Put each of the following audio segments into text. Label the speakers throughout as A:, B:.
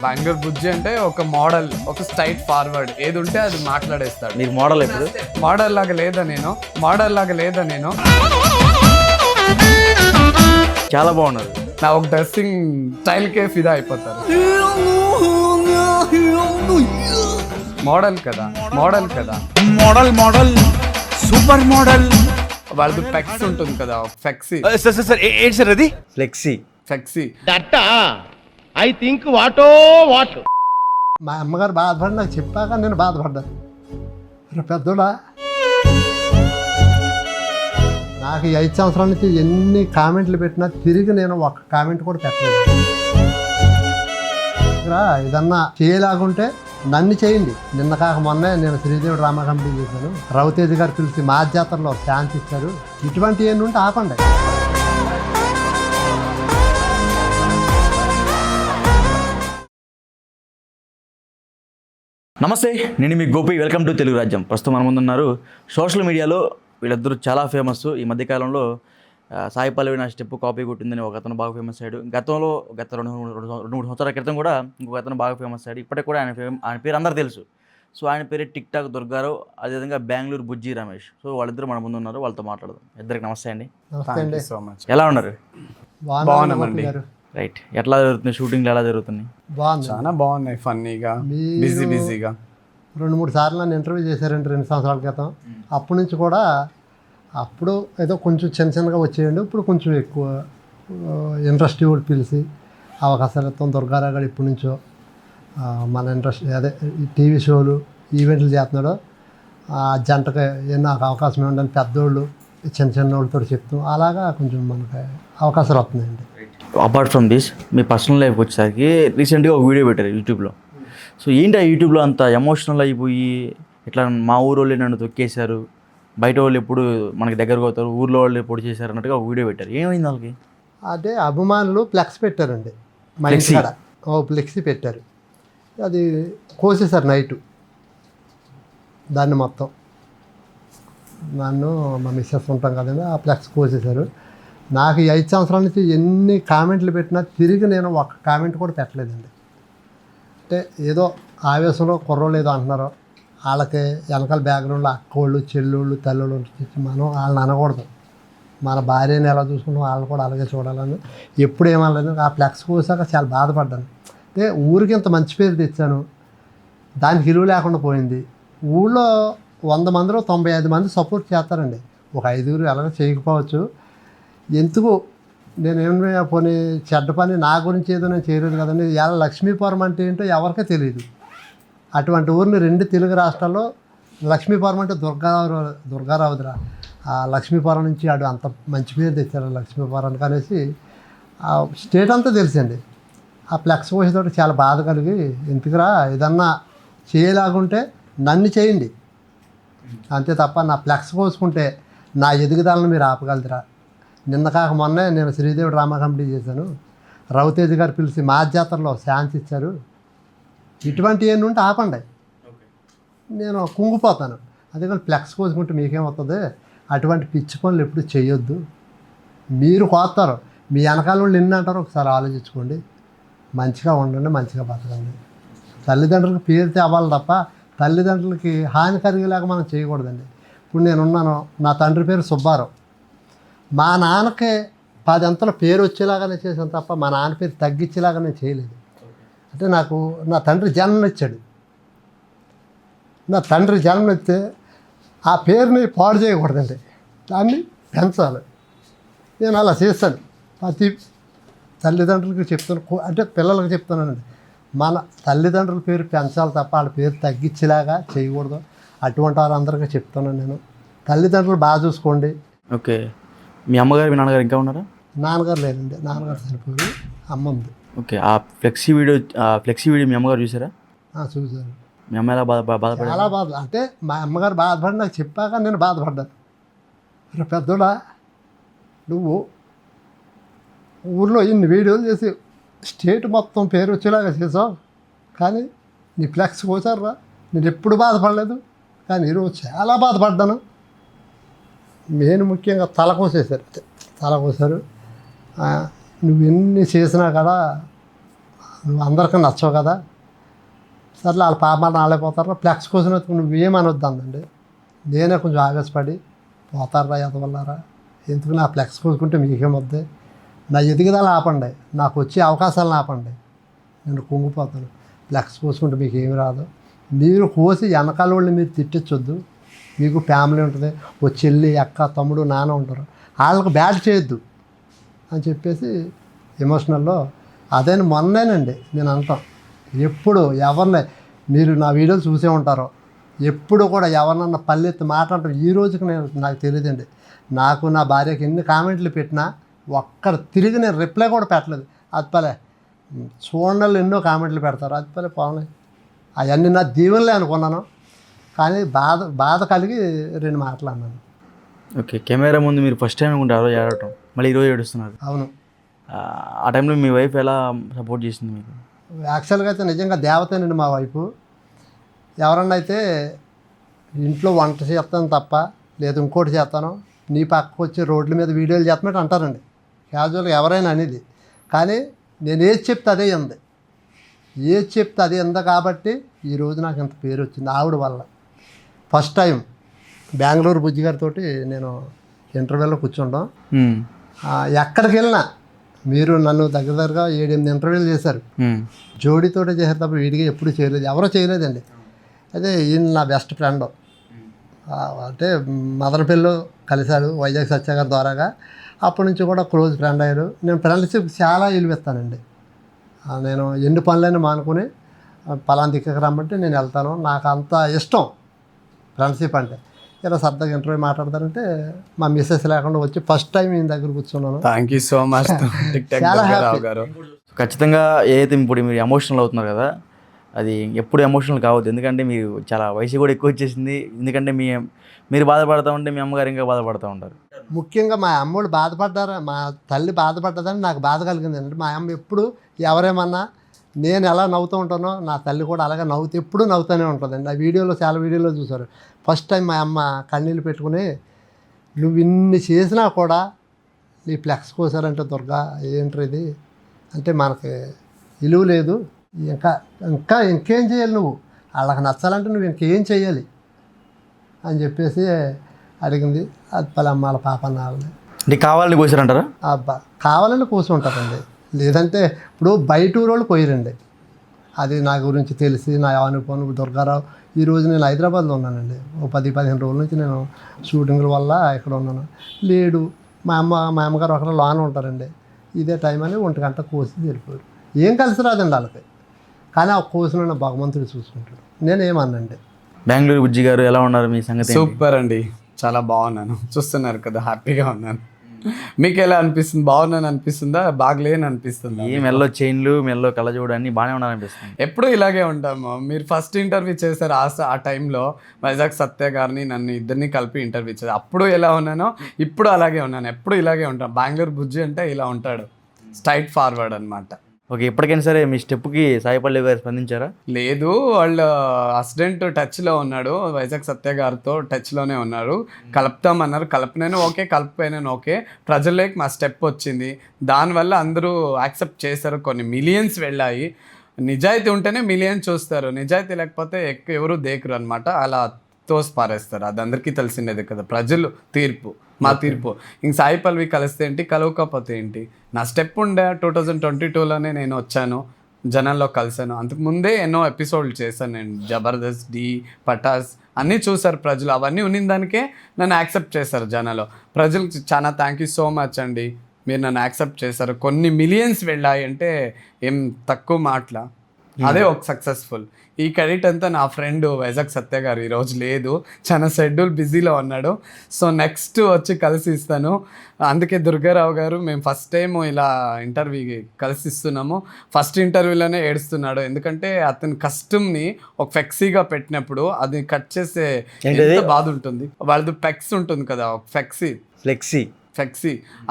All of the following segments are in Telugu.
A: బెంగళూరు బుజ్జి అంటే ఒక మోడల్, ఒక స్ట్రైట్ ఫార్వర్డ్, ఏది ఉంటే అది మాట్లాడేస్తాడు.
B: మీరు మోడల్ ఎప్పుడు
A: మోడల్ లాగా లేదా నేను
B: చాలా బాగున్నారు.
A: నా ఒక డ్రెస్సింగ్ స్టైల్ కే ఫిదా అయిపోతారు. మోడల్ కదా
C: మోడల్ సూపర్ మోడల్.
A: వాళ్ళది ఫ్లెక్స్ ఉంటుంది కదా, ఫ్లెక్సీ
C: సార్ ఏంటి సార్ అది?
B: ఫ్లెక్సీ
D: దట్టా ఐ థింక్ వాట్
E: మా అమ్మగారు బాధపడి నాకు చెప్పాక నేను బాధపడ్డాను. పెద్దోడా, నాకు ఈ 5 సంవత్సరాల నుంచి ఎన్ని కామెంట్లు పెట్టినా తిరిగి నేను ఒక్క కామెంట్ కూడా పెట్టలేదు. ఏదన్నా చేయలాగుంటే నన్ను చేయండి. నిన్న కాక మొన్నే నేను శ్రీదేవి డ్రామా కంపెనీ చేశాను. రవితేజ గారు పిలిచి మా జాతరలో ఛాన్స్ ఇచ్చారు. ఇటువంటి ఏమి ఉంటే ఆపండి.
B: నమస్తే, నేను మీ గోపి. వెల్కమ్ టు తెలుగు రాజ్యం. ప్రస్తుతం మన ముందున్నారు సోషల్ మీడియాలో వీళ్ళిద్దరూ చాలా ఫేమస్. ఈ మధ్యకాలంలో సాయి పల్లవి నా స్టెప్ కాపీ కొట్టిందని ఒక అతను బాగా ఫేమస్ అయ్యాడు. గత 2-3 సంవత్సరాల క్రితం కూడా ఇంకొక అతను బాగా ఫేమస్ అయ్యాడు. ఇప్పటికి కూడా ఆయన పేరు అందరూ తెలుసు. సో ఆయన పేరు టిక్ టాక్ దుర్గారావు, అదేవిధంగా బెంగళూరు బుజ్జి రమేష్. సో వాళ్ళిద్దరు మన ముందు ఉన్నారు, వాళ్ళతో మాట్లాడదాం. ఇద్దరికి నమస్తే అండి.
A: So much.
B: ఎలా ఉన్నారు?
A: బాగున్నామండి.
B: రైట్. ఎట్లా జరుగుతుంది షూటింగ్లు? ఎలా జరుగుతుంది?
A: చాలా బాగున్నాయి, ఫన్నీగా, బిజీగా.
E: 2-3 సార్లు నన్ను ఇంటర్వ్యూ చేశారండి 2 సంవత్సరాల క్రితం. అప్పటి నుంచి కూడా అప్పుడు ఏదో కొంచెం చిన్నగా వచ్చేయండి. ఇప్పుడు కొంచెం ఎక్కువ ఇండస్ట్రీ కూడా పిలిచి అవకాశాలు ఇస్తాం. దుర్గారావు గారు ఇప్పటి నుంచో మన ఇండస్ట్రీ అదే టీవీ షోలు, ఈవెంట్లు చేస్తున్నాడు. ఆ జంటకి నాకు అవకాశం ఏముందని పెద్దోళ్ళు చిన్న వాళ్ళతో చెప్తాం. అలాగా కొంచెం మనకి అవకాశాలు వస్తున్నాయండి.
B: Apart from this, me personal life వచ్చేసరికి రీసెంట్గా ఒక వీడియో పెట్టారు యూట్యూబ్లో. సో ఏంటి ఆ యూట్యూబ్లో అంత ఎమోషనల్ అయిపోయి ఇట్లా మా ఊరు వాళ్ళే నన్ను తొక్కేశారు, బయట వాళ్ళు ఎప్పుడు మనకి దగ్గరకు అవుతారు, ఊర్లో వాళ్ళు ఎప్పుడు చేశారు అన్నట్టుగా ఒక వీడియో పెట్టారు. ఏమైంది వాళ్ళకి?
E: అదే అభిమానులు ఫ్లెక్స్ పెట్టారండి మా ఇంటి కాడ. ఫ్లెక్సీ పెట్టారు. అది కోసేశారు నైటు. దాన్ని మొత్తం నన్ను మా మిస్సెస్ ఉంటాం కదండి, ఆ ఫ్లెక్స్ కోసేశారు. నాకు ఈ 5 సంవత్సరాల నుంచి ఎన్ని కామెంట్లు పెట్టినా తిరిగి నేను ఒక్క కామెంట్ కూడా పెట్టలేదండి. అంటే ఏదో ఆవేశంలో కుర్రోళ్ళు ఏదో అంటున్నారు, వాళ్ళకి వెనకాల బ్యాక్గ్రౌండ్లో అక్కోళ్ళు, చెల్లోళ్ళు, తల్లోళ్ళు మనం వాళ్ళని అనకూడదు. మన భార్యని ఎలా చూసుకుంటాం వాళ్ళని కూడా అలాగే చూడాలని ఎప్పుడు ఏమనలేదు. ఆ ఫ్లెక్స్ కోసాక చాలా బాధపడ్డాను. అంటే ఊరికి ఇంత మంచి పేరు తెచ్చాను, దానికి విలువ లేకుండా పోయింది. ఊళ్ళో 100 మందిలో 95 మంది సపోర్ట్ చేస్తారండి. ఒక 5గురు ఎలాగో చేయకపోవచ్చు. ఎందుకు నేనేమైనా పోనీ చెడ్డ పని నా గురించి ఏదో నేను చేయలేదు కదండి. ఇలా లక్ష్మీపురం అంటే ఏంటో ఎవరికే తెలియదు. అటువంటి ఊరిని 2 తెలుగు రాష్ట్రాల్లో లక్ష్మీపురం అంటే దుర్గారావుదిరా. ఆ లక్ష్మీపురం నుంచి ఆడు అంత మంచి పేరు తెచ్చారు లక్ష్మీపురానికి అనేసి ఆ స్టేట్ అంతా తెలుసండి. ఆ ఫ్లెక్స్ కోసేటప్పుడు చాలా బాధ కలిగి, ఎందుకురా ఏదన్నా చేయలాగుంటే నన్ను చేయండి అంతే తప్ప నా ఫ్లెక్స్ కోసుకుంటే నా ఎదుగుదలను మీరు ఆపగలదురా. నిన్న కాక మొన్నే నేను శ్రీదేవి డ్రామా కంపెనీ చేశాను. రవితేజ గారు పిలిచి మా జాతరలో ఛాన్స్ ఇచ్చారు. ఇటువంటి ఏమి ఉంటే ఆపండి. నేను కుంగిపోతాను. అందుకని ఫ్లెక్స్ కోసుకుంటే మీకేమవుతుంది? అటువంటి పిచ్చి పనులు ఎప్పుడు చేయొద్దు. మీరు కోస్తారు, మీ వెనకాల వాళ్ళు ఎన్ని అంటారో ఒకసారి ఆలోచించుకోండి. మంచిగా ఉండండి, మంచిగా బతకండి. తల్లిదండ్రులకు పేరు తేవాలి తప్ప తల్లిదండ్రులకి హాని కలిగేలాగా మనం చేయకూడదండి. ఇప్పుడు నేనున్నాను, నా తండ్రి పేరు సుబ్బారావు. మా నాన్నకే 10 అంతల పేరు వచ్చేలాగానే చేశాను తప్ప మా నాన్న పేరు తగ్గించేలాగా నేను చేయలేదు. అంటే నాకు నా తండ్రి జన్మనిచ్చాడు. నా తండ్రి జన్మనిస్తే ఆ పేరుని పాడు చేయకూడదండి, దాన్ని పెంచాలి. నేను అలా చేస్తాను. ప్రతి తల్లిదండ్రులకి చెప్తాను, అంటే పిల్లలకి చెప్తున్నానండి. మన తల్లిదండ్రుల పేరు పెంచాలి తప్ప వాళ్ళ పేరు తగ్గించేలాగా చేయకూడదు. అటువంటి వారందరికీ చెప్తున్నాను నేను. తల్లిదండ్రులు బాగా చూసుకోండి.
B: ఓకే. మీ అమ్మగారు, మీ నాన్నగారు ఇంకా ఉన్నారా?
E: నాన్నగారు లేదండి, నాన్నగారు చనిపోయి, అమ్మ ఉంది.
B: ఓకే. ఆ ఫ్లెక్సీ వీడియో మీ అమ్మగారు చూసారా?
E: చూశారు.
B: మీ అమ్మ ఎలా బాధపడారు?
E: చాలా బాధ. అంటే మా అమ్మగారు బాధపడి నాకు చెప్పాక నేను బాధపడ్డాను. పెద్దోడా, నువ్వు ఊర్లో ఇన్ని వీడియోలు చేసి స్టేట్ మొత్తం పేరు వచ్చేలాగా చేసావు, కానీ నీ ఫ్లెక్స్ కోసారా. నేను ఎప్పుడు బాధపడలేదు, కానీ ఈరోజు చాలా బాధపడ్డాను. మెయిన్ ముఖ్యంగా తల కోసారు. నువ్వు ఎన్ని చేసినా కదా నువ్వు అందరికీ నచ్చవు కదా, సర్లే వాళ్ళ పాప నాళ్ళైపోతారు, ఫ్లెక్స్ కోసం నువ్వేమనొద్దు అందండి. నేనే కొంచెం ఆవేశపడి పోతారా ఎదవల్లారా, ఎందుకు నా ఫ్లెక్స్ కోసుకుంటే మీకేమొద్దే, నా ఎదుగుదల ఆపండి, నాకు వచ్చే అవకాశాలను ఆపండి, నేను కుంగిపోతాను. ఫ్లెక్స్ కోసుకుంటే మీకు ఏమి రాదు, మీరు కోసి వెనకాల వాళ్ళని మీరు తిట్టించొద్దు, మీకు ఫ్యామిలీ ఉంటుంది, ఓ చెల్లి అక్క తమ్ముడు నాన్న ఉంటారు, వాళ్ళకి బ్యాడ్ చేయొద్దు అని చెప్పేసి ఎమోషనల్లో అదే మొన్నేనండి నేను అంటాం. ఎప్పుడు ఎవరిని మీరు నా వీడియోలు చూసే ఉంటారో, ఎప్పుడు కూడా ఎవరినన్నా పల్లెత్తి మాట్లాడటం ఈ రోజుకి నాకు తెలియదండి. నాకు నా భార్యకి ఎన్ని కామెంట్లు పెట్టినా ఒక్కడ తిరిగి నేను రిప్లై కూడా పెట్టలేదు. అది పలే చూడండి ఎన్నో కామెంట్లు పెడతారు, అది పలే పోనీ అవన్నీ నా దీవెనలే అనుకున్నాను. కానీ బాధ కలిగి 2 మాటలు అన్నాను.
B: ఓకే, కెమెరా ముందు మీరు ఫస్ట్ టైం అనుకుంటే ఆ రోజు ఏడవటం, మళ్ళీ ఈరోజు ఏడుస్తున్నారు.
E: అవును,
B: ఆ టైంలో మీ వైఫ్ ఎలా సపోర్ట్ చేసింది మీకు?
E: యాక్చువల్గా అయితే నిజంగా దేవతేనండి మా వైపు. ఎవరన్నా అయితే ఇంట్లో వంట చేస్తాను తప్ప లేదు ఇంకోటి చేస్తాను, నీ పక్కకు వచ్చి రోడ్ల మీద వీడియోలు చేస్తున్నట్టు అంటారండి క్యాజువల్గా ఎవరైనా అనేది. కానీ నేను ఏది చెప్తే అదే ఉంది, ఏది చెప్తే అదే ఉంది. కాబట్టి ఈరోజు నాకు ఇంత పేరు వచ్చింది ఆవిడ వల్ల. ఫస్ట్ టైం బెంగళూరు బుజ్జి గారితో నేను ఇంటర్వ్యూలో కూర్చుంటాం. ఎక్కడికి వెళ్ళినా మీరు నన్ను దగ్గరగా 7-8 ఇంటర్వ్యూలు చేశారు, జోడీతోటే చేశారు తప్ప వీడిగా ఎప్పుడు చేయలేదు, ఎవరో చేయలేదండి. అదే ఈయన నా బెస్ట్ ఫ్రెండ్, అంటే మదనపల్లిలో కలిశాడు వైజాగ్ సత్య గారి ద్వారాగా. అప్పటి నుంచి కూడా క్లోజ్ ఫ్రెండ్ అయ్యారు. నేను ఫ్రెండ్షిప్ చాలా విలువిస్తానండి. నేను ఎన్ని పనులైనా మానుకుని పలానా దిక్కకు రమ్మంటే నేను వెళ్తాను, నాకు అంత ఇష్టం ఫ్రెండ్షిప్ అంటే. ఇలా సరదాగా ఇంటర్వ్యూ మాట్లాడతానంటే మా మిస్సెస్ లేకుండా వచ్చి ఫస్ట్ టైం ఈయన దగ్గర కూర్చున్నాను.
A: థ్యాంక్ యూ సో మచ్
E: చాలా హ్యాపీ
A: గారు.
B: ఖచ్చితంగా ఏదైతే ఇప్పుడు మీరు ఎమోషనల్ అవుతున్నారు కదా, అది ఎప్పుడు ఎమోషనల్ కావద్దు. ఎందుకంటే మీరు చాలా వయసు కూడా ఎక్కువ వచ్చేసింది. ఎందుకంటే మీరు బాధపడతా ఉంటే మీ అమ్మగారు ఇంకా బాధపడుతూ ఉంటారు.
E: ముఖ్యంగా మా అమ్మోళ్ళు బాధపడ్డారు, మా తల్లి బాధపడ్డదని నాకు బాధ కలిగింది. అంటే మా అమ్మ ఎప్పుడు ఎవరేమన్నా నేను ఎలా నవ్వుతూ ఉంటానో నా తల్లి కూడా అలాగే ఎప్పుడూ నవ్వుతూనే ఉంటుందండి. ఆ వీడియోలో చాలా వీడియోలో చూసారు. ఫస్ట్ టైం మా అమ్మ కన్నీళ్ళు పెట్టుకుని నువ్వు ఇన్ని చేసినా కూడా నీ ఫ్లెక్స్ కోసారంటే దుర్గా ఏంటి ఇది అంటే మనకి విలువ లేదు, ఇంకేం చేయాలి, నువ్వు వాళ్ళకి నచ్చాలంటే నువ్వు ఇంకేం చేయాలి అని చెప్పేసి అడిగింది. అది పలమ్మ వాళ్ళ పాప నాళ్ళని
B: నీకు కావాలని కోసారంటారా?
E: అబ్బా కావాలని కూర్చుంటారండి, లేదంటే ఇప్పుడు బయట ఊరోళ్ళు పోయారండి. అది నా గురించి తెలిసి నా అనుభవం దుర్గారావు. ఈరోజు నేను హైదరాబాద్లో ఉన్నానండి, ఓ 10-15 రోజుల నుంచి నేను షూటింగ్ల వల్ల ఇక్కడ ఉన్నాను. లేడు మా అమ్మగారు ఒకరు లోన ఉంటారండి. ఇదే టైం అని 1 గంట కోసి వెళ్ళిపోయారు. ఏం కలిసి రాదండి వాళ్ళకి, కానీ ఆ కోసిన భగవంతుడు చూసుకుంటాడు. నేనేమన్నండి.
B: బెంగళూరు బుజ్జి గారు ఎలా ఉన్నారు, మీ సంగతి?
A: సూపర్ అండి, చాలా బాగున్నాను. చూస్తున్నారు కదా, హ్యాపీగా ఉన్నాను. మీకు ఎలా అనిపిస్తుంది? బాగున్నాను అనిపిస్తుందా, బాగలేని అనిపిస్తుందా?
B: ఈ మెల్లో చైన్లు, మెల్లో కళ్ళజోడు అన్నీ బాగానే ఉన్నారనిపిస్తుంది.
A: ఎప్పుడు ఇలాగే ఉంటాము. మీరు ఫస్ట్ ఇంటర్వ్యూ చేశారు ఆ టైంలో వైజాగ్ సత్య గారిని నన్ను ఇద్దరిని కలిపి ఇంటర్వ్యూ చేశారు. అప్పుడు ఎలా ఉన్నానో ఇప్పుడు అలాగే ఉన్నాను, ఎప్పుడు ఇలాగే ఉంటాను. బెంగళూరు బుజ్జి అంటే ఇలా ఉంటాడు, స్ట్రైట్ ఫార్వర్డ్ అనమాట.
B: ఓకే, ఇప్పటికైనా సరే మీ స్టెప్కి సాయిపల్లి గారు స్పందించారా?
A: లేదు, వాళ్ళ అసిడెంట్ టచ్లో ఉన్నాడు, వైజాగ్ సత్య గారితో టచ్లోనే ఉన్నారు. కలుపుతామన్నారు, కలపనేను ఓకే, కలిపిపోయినాను ఓకే. ప్రజల్లోకి మా స్టెప్ వచ్చింది, దానివల్ల అందరూ యాక్సెప్ట్ చేశారు. కొన్ని మిలియన్స్ వెళ్ళాయి. నిజాయితీ ఉంటేనే మిలియన్ చూస్తారు, నిజాయితీ లేకపోతే ఎవరు దేకరు అనమాట. అలా తోసి పారేస్తారు. అది అందరికీ తెలిసిండేది కదా, ప్రజలు తీర్పు, మా తీర్పు. ఇంక సాయి పల్లవి కలిస్తే ఏంటి, కలవకపోతే ఏంటి. నా స్టెప్ ఉండే 2022లోనే నేను వచ్చాను, జనాల్లో కలిసాను. అంతకుముందే ఎన్నో ఎపిసోడ్లు చేశాను నేను, జబర్దస్త్, డి, పటాస్ అన్నీ చూసారు ప్రజలు. అవన్నీ ఉన్న దానికే నన్ను యాక్సెప్ట్ చేశారు జనాలు. ప్రజలకు చాలా థ్యాంక్ యూ సో మచ్ అండి, మీరు నన్ను యాక్సెప్ట్ చేశారు. కొన్ని మిలియన్స్ వెళ్ళాయి అంటే ఏం తక్కువ మాటల, అదే ఒక సక్సెస్ఫుల్. ఈ క్రెడిట్ అంతా నా ఫ్రెండ్ వైజాగ్ సత్య గారు ఈరోజు లేదు, చాలా షెడ్యూల్ బిజీలో ఉన్నాడు. సో నెక్స్ట్ వచ్చి కలిసి ఇస్తాను. అందుకే దుర్గారావు గారు మేము ఫస్ట్ టైం ఇలా ఇంటర్వ్యూ కలిసి ఇస్తున్నాము. ఫస్ట్ ఇంటర్వ్యూలోనే ఏడుస్తున్నాడు, ఎందుకంటే అతని కస్టమ్ని ఒక ఫ్లెక్సీగా పెట్టినప్పుడు అది కట్ చేసే ఎంత బాధ ఉంటుంది. వాళ్ళది ఫ్లెక్స్ ఉంటుంది కదా, ఒక ఫ్లెక్సీ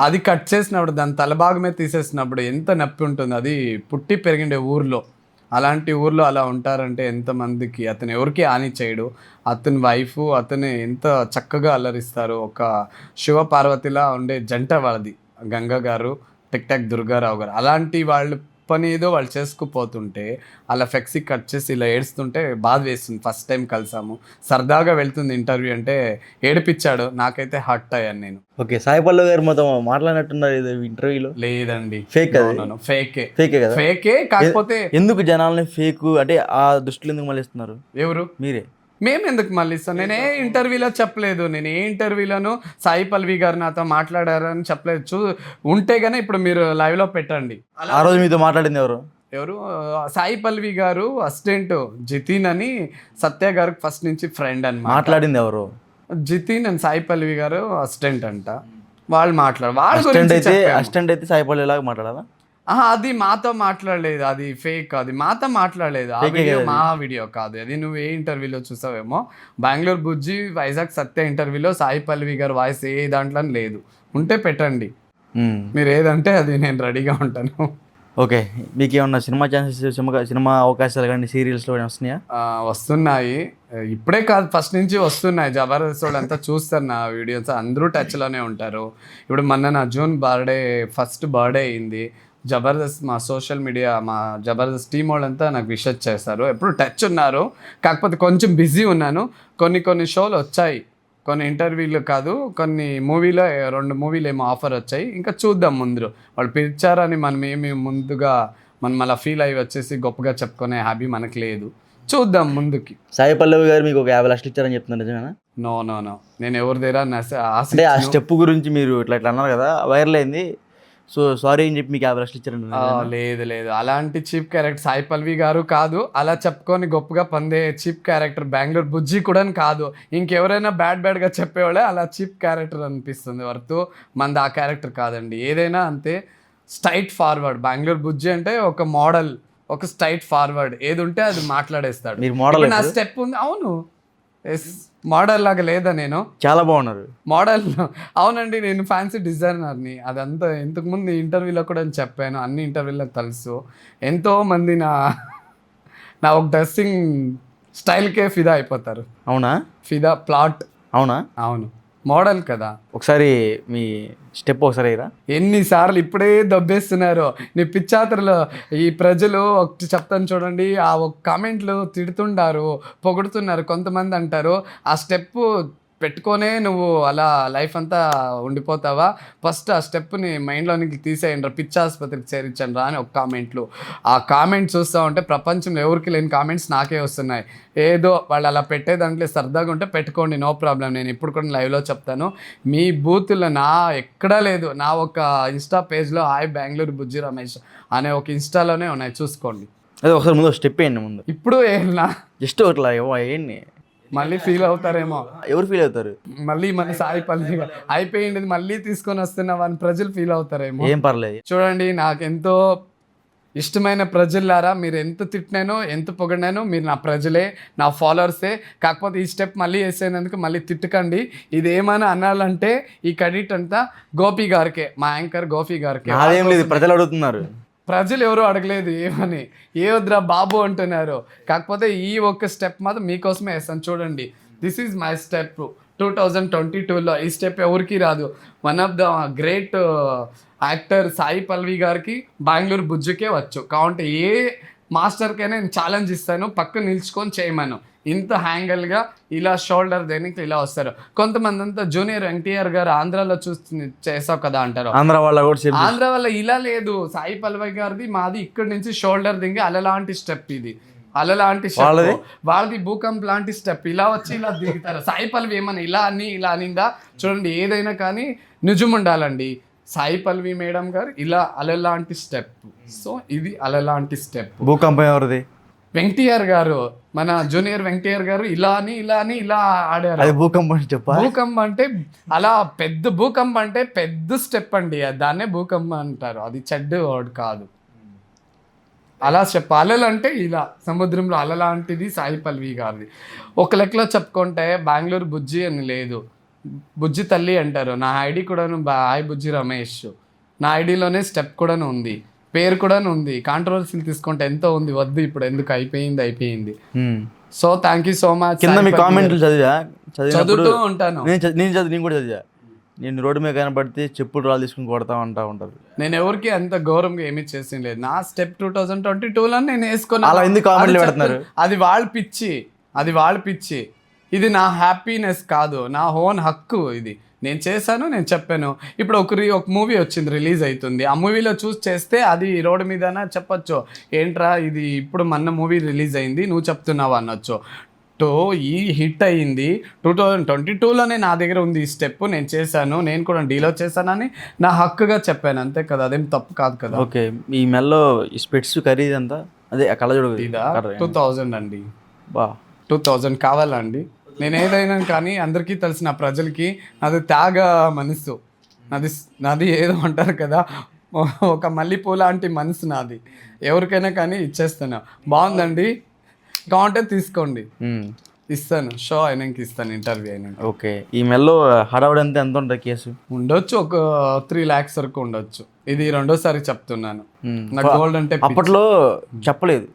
A: అది కట్ చేసినప్పుడు దాని తలభాగమే తీసేసినప్పుడు ఎంత నొప్పి ఉంటుంది. అది పుట్టి పెరిగిండే ఊర్లో, అలాంటి ఊర్లో అలా ఉంటారంటే ఎంతమందికి. అతను ఎవరికి హాని చేయడు, అతని వైఫ్ అతను ఎంత చక్కగా అల్లరిస్తారు. ఒక శివ పార్వతిలా ఉండే జంట వాళ్ళది, గంగ గారు టిక్ టాక్ దుర్గారావు గారు. అలాంటి వాళ్ళు పని ఏదో వాళ్ళు చేసుకుపోతుంటే అలా ఫ్లెక్సీ కట్ చేసి ఇలా ఏడుస్తుంటే బాధ వేస్తుంది. ఫస్ట్ టైం కలిసాము, సరదాగా వెళ్తుంది ఇంటర్వ్యూ అంటే ఏడిపించాడు, నాకైతే హర్ట్ అయ్యాను నేను.
B: ఓకే, సాయి పల్లవి గారు మొత్తం మాట్లాడినట్టున్నారు ఇది ఇంటర్వ్యూలో.
A: లేదండి,
B: ఫేక్ అది. ఫేకే కదా.
A: ఫేకే. కాకపోతే
B: ఎందుకు జనాలని ఫేక్ అంటే ఆ దృష్టిలో ఎందుకు మళ్ళీ ఇస్తున్నారు?
A: ఎవరు?
B: మీరే.
A: మేము ఎందుకు మళ్ళీ ఇస్తాం? నేను ఏ ఇంటర్వ్యూలో చెప్పలేదు, నేను ఏ ఇంటర్వ్యూలోనూ సాయి పల్లవి గారు నాతో మాట్లాడారని చెప్పలేదు. ఉంటే గానీ ఇప్పుడు మీరు లైవ్లో పెట్టండి.
B: ఆ రోజు మీతో మాట్లాడింది ఎవరు?
A: ఎవరు? సాయి పల్లవి గారు అసిస్టెంట్ జితిన్ అని, సత్య గారికి ఫస్ట్ నుంచి ఫ్రెండ్ అని.
B: మాట్లాడింది ఎవరు?
A: జితిన్ అండ్ సాయి పల్లవి గారు అసిస్టెంట్ అంట. వాళ్ళు
B: అసిస్టెంట్ అయితే సాయి పల్లవి లాగా మాట్లాడాలా?
A: అది మాతో మాట్లాడలేదు, అది ఫేక్. అది మాతో మాట్లాడలేదు, ఆ వీడియో మా వీడియో కాదు అది. నువ్వు ఏ ఇంటర్వ్యూలో చూసావేమో, బెంగళూరు బుజ్జి వైజాగ్ సత్య ఇంటర్వ్యూలో సాయి పల్లవి గారు వాయిస్ ఏ దాంట్లో లేదు. ఉంటే పెట్టండి, మీరు ఏదంటే అది నేను రెడీగా ఉంటాను.
B: ఓకే, మీకు ఏమన్నా సినిమా ఛాన్సెస్, సినిమా అవకాశాలు కానీ సీరియల్స్లో వస్తున్నాయా?
A: వస్తున్నాయి, ఇప్పుడే కాదు ఫస్ట్ నుంచి వస్తున్నాయి. జబర్దస్త్ వాళ్ళు అంతా చూస్తారు నా వీడియోస్, అందరూ టచ్లోనే ఉంటారు. ఇప్పుడు మొన్న నా జూన్ ఫస్ట్ బర్త్డే అయింది. జబర్దస్త్ మా సోషల్ మీడియా, మా జబర్దస్త్ టీం వాళ్ళంతా నాకు విషెస్ చేశారు, ఎప్పుడు టచ్ ఉన్నారు. కాకపోతే కొంచెం బిజీ ఉన్నాను. కొన్ని షోలు వచ్చాయి, కొన్ని ఇంటర్వ్యూలు కాదు, కొన్ని మూవీలో 2 మూవీలు ఏమో ఆఫర్ వచ్చాయి. ఇంకా చూద్దాం ముందు. వాళ్ళు పిలిచారని మనం ఏమి ముందుగా మనం అలా ఫీల్ అయ్యి వచ్చేసి గొప్పగా చెప్పుకునే హ్యాబీ మనకు లేదు. చూద్దాం ముందుకి.
B: సాయి పల్లవి గారు మీకు ఒక 50 లక్షలు ఇచ్చారని చెప్తున్నారు, నిజమేనా?
A: నో, నేను ఎవరి దగ్గర
B: అంటే ఆ స్టెప్ గురించి మీరు ఇట్లా అన్నారు కదా, వైరల్ అయింది. సో సారీ అని చెప్పి మీకు 50 లక్షలు ఇచ్చారండి.
A: లేదు, అలాంటి చీప్ క్యారెక్టర్ సాయి పల్లవి గారు కాదు. అలా చెప్పుకొని గొప్పగా పొందే చీప్ క్యారెక్టర్ బెంగళూరు బుజ్జి కూడా కాదు. ఇంకెవరైనా బ్యాడ్గా చెప్పేవాళ్ళే అలా చీప్ క్యారెక్టర్ అనిపిస్తుంది వర్తు. మనది ఆ క్యారెక్టర్ కాదండి. ఏదైనా అంతే స్ట్రైట్ ఫార్వర్డ్. బెంగళూరు బుజ్జి అంటే ఒక మోడల్, ఒక స్ట్రైట్ ఫార్వర్డ్, ఏది ఉంటే అది మాట్లాడేస్తాడు.
B: మీరు మోడల్?
A: నా స్టెప్ ఉంది. అవును, మోడల్ లాగా లేదా? నేను
B: చాలా బాగున్నారు
A: మోడల్. అవునండి, నేను ఫ్యాన్సీ డిజైనర్ని. అదంతా ఇంతకుముందు ఇంటర్వ్యూలో కూడా నేను చెప్పాను, అన్ని ఇంటర్వ్యూలో తెలుసు. ఎంతోమంది నా ఒక డ్రెస్సింగ్ స్టైల్కే ఫిదా అయిపోతారు.
B: అవునా?
A: ఫిదా ప్లాట్. అవును, మోడల్ కదా.
B: ఒకసారి మీ స్టెప్ ఒకసారి
A: ఎన్నిసార్లు ఇప్పుడే దబ్బేస్తున్నారు నీ పిచ్చాత్రలో. ఈ ప్రజలు ఒకటి చెప్తాను చూడండి, ఆ ఒక కామెంట్లు తిడుతుండారు, పొగుడుతున్నారు. కొంతమంది అంటారు ఆ స్టెప్ పెట్టుకొనే నువ్వు అలా లైఫ్ అంతా ఉండిపోతావా, ఫస్ట్ ఆ స్టెప్ని మైండ్లోనికి తీసేయండి, పిచ్చాసుపత్రికి చేరించండి రా అని ఒక కామెంట్లు. ఆ కామెంట్స్ చూస్తూ ఉంటే ప్రపంచంలో ఎవరికి లేని కామెంట్స్ నాకే వస్తున్నాయి. ఏదో వాళ్ళు అలా పెట్టే దాంట్లో సరదాగా ఉంటే పెట్టుకోండి, నో ప్రాబ్లం. నేను ఇప్పుడు కూడా లైవ్లో చెప్తాను, మీ బూతుల్లో ఎక్కడా లేదు. నా ఒక ఇన్స్టా పేజ్లో బెంగళూరు బుజ్జి రమేష్ అనే ఒక ఇన్స్టాలోనే ఉన్నాయి, చూసుకోండి.
B: అదే ఒకసారి ముందు స్టెప్ వేయండి. ముందు
A: ఇప్పుడు ఏనా
B: జస్ట్ ఒకలా వేయండి,
A: మళ్ళీ ఫీల్ అవుతారేమో.
B: ఎవరు ఫీల్ అవుతారు?
A: మళ్ళీ మన సాయి పల్లవి అయిపోయింది మళ్ళీ తీసుకొని వస్తున్నావు అని ప్రజలు ఫీల్ అవుతారేమో.
B: ఏం పర్లేదు.
A: చూడండి, నాకు ఎంతో ఇష్టమైన ప్రజలారా, మీరు ఎంత తిట్టినానో ఎంత పొగిడినానో మీరు నా ప్రజలే, నా ఫాలోవర్సే. కాకపోతే ఈ స్టెప్ మళ్ళీ వేసేందుకు మళ్ళీ తిట్టకండి. ఇది ఏమైనా అనాలంటే ఈ క్రెడిట్ అంతా గోపి గారికే, మా యాంకర్ గోపి గారికి.
B: అదేం లేదు, ప్రజలు అడుగుతున్నారు.
A: ప్రజలు ఎవరు అడగలేదు ఏమని, ఏ వద్దురా బాబు అంటున్నారు. కాకపోతే ఈ ఒక్క స్టెప్ మాత్రం మీకోసమే వేస్తాను. చూడండి, దిస్ ఈజ్ మై స్టెప్. 2022లో ఈ స్టెప్ ఎవరికి రాదు. One of the great actor Sai Pallavi గారికి, బెంగళూరు బుజ్జికే వచ్చు. కాబట్టి ఏ మాస్టర్కైనా నేను ఛాలెంజ్ ఇస్తాను, పక్కన నిల్చుకొని చేయమను. ఇంత హ్యాంగల్గా ఇలా షోల్డర్ దేనికి ఇలా వస్తారు. కొంతమంది అంతా జూనియర్ ఎన్టీఆర్ గారు ఆంధ్రాలో చేసావు కదా అంటారు.
B: ఆంధ్ర వాళ్ళ
A: ఇలా లేదు. సాయి పల్లవి గారిది మాది ఇక్కడి నుంచి షోల్డర్ దింగి అలలాంటి స్టెప్, ఇది అలలాంటి స్టెప్. వాళ్ళది భూకంప్ లాంటి స్టెప్, ఇలా వచ్చి ఇలా దిగుతారు. సాయి పల్లవి ఏమన్నా ఇలా అనిందా? చూడండి, ఏదైనా కానీ నిజం ఉండాలండి. సాయి పల్లవి మేడం గారు ఇలా అలలాంటి స్టెప్. సో ఇది అలలాంటి స్టెప్.
B: భూకంపం ఎవరిది?
A: వెంకటేఆర్ గారు, మన జూనియర్ వెంకటేఆర్ గారు ఇలా ఆడారు.
B: అది భూకంపం చెప్పా?
A: భూకంపం అంటే అలా పెద్ద భూకంపం అంటే పెద్ద స్టెప్ అండి, దాన్నే భూకంపం అంటారు. అది చెడ్డ వర్డ్ కాదు. అలా స్టెప్. అలలంటే ఇలా సముద్రంలో అలలాంటిది సాయి పల్లవి గారిది. ఒక లెక్కలో చెప్పుకుంటే బెంగళూరు బుజ్జి అని లేదు, బుజ్జి తల్లి అంటారు. నా ఐడి కూడాను బుజ్జి రమేష్. నా ఐడిలోనే స్టెప్ కూడా ఉంది, పేరు కూడా ఉంది. కాంట్రవర్సీలు తీసుకుంటే ఎంతో ఉంది, వద్దు ఇప్పుడు ఎందుకు, అయిపోయింది. So thank you so much.
B: కింద మీ కామెంట్లు చదువుతూ
A: ఉంటాను.
B: నేను కూడా చదివా. నేను రోడ్డు మీద కనబడితే చెప్పులు రాళ్ళు తీసుకుని కొడతా ఉంటారు.
A: నేను ఎవరికి అంత గౌరవంగా ఏమీ చేసింది లేదు. నా స్టెప్ 2022లో నేను వేసుకున్నా.
B: అలా ఎందుకు కామెంట్లు పెడుతున్నారు?
A: అది వాళ్ళ పిచ్చి. ఇది నా హ్యాపీనెస్ కాదు, నా ఓన్ హక్కు. ఇది నేను చేశాను, నేను చెప్పాను. ఇప్పుడు ఒక మూవీ వచ్చింది, రిలీజ్ అవుతుంది. ఆ మూవీలో చూసి చేస్తే అది రోడ్డు మీద చెప్పొచ్చు, ఏంట్రా ఇది ఇప్పుడు మన మూవీ రిలీజ్ అయింది నువ్వు చెప్తున్నావు అనొచ్చు. ఈ హిట్ అయ్యింది 2022లోనే నా దగ్గర ఉంది ఈ స్టెప్, నేను చేశాను, నేను కూడా డీలో చేశానని నా హక్కుగా చెప్పాను, అంతే కదా. అదేం తప్పు కాదు కదా.
B: ఓకే, ఈ మెల్లో ఈ స్పెట్స్ ఖరీదు ఎంత? అదే కళ్ళజోడు
A: ఇదా 2000 అండి.
B: బా
A: 2000 కావాలండి. నేను ఏదైనా కానీ అందరికీ తెలిసిన ప్రజలకి నాది త్యాగ మనసు, నాది ఏదో అంటారు కదా, ఒక మల్లెపూ లాంటి మనసు నాది. ఎవరికైనా కానీ ఇచ్చేస్తాను. బాగుందండి, కావాలంటే తీసుకోండి, ఇస్తాను. షో అయినాక ఇస్తాను, ఇంటర్వ్యూ అయినాక.
B: ఓకే, ఈ మెల్లో హడావుడి ఎంత ఉంటుంది కేసు?
A: ఉండొచ్చు, ఒక 3 lakhs వరకు ఉండొచ్చు. ఇది రెండోసారి చెప్తున్నాను. నాకు గోల్డ్ అంటే
B: అప్పట్లో చెప్పలేదు,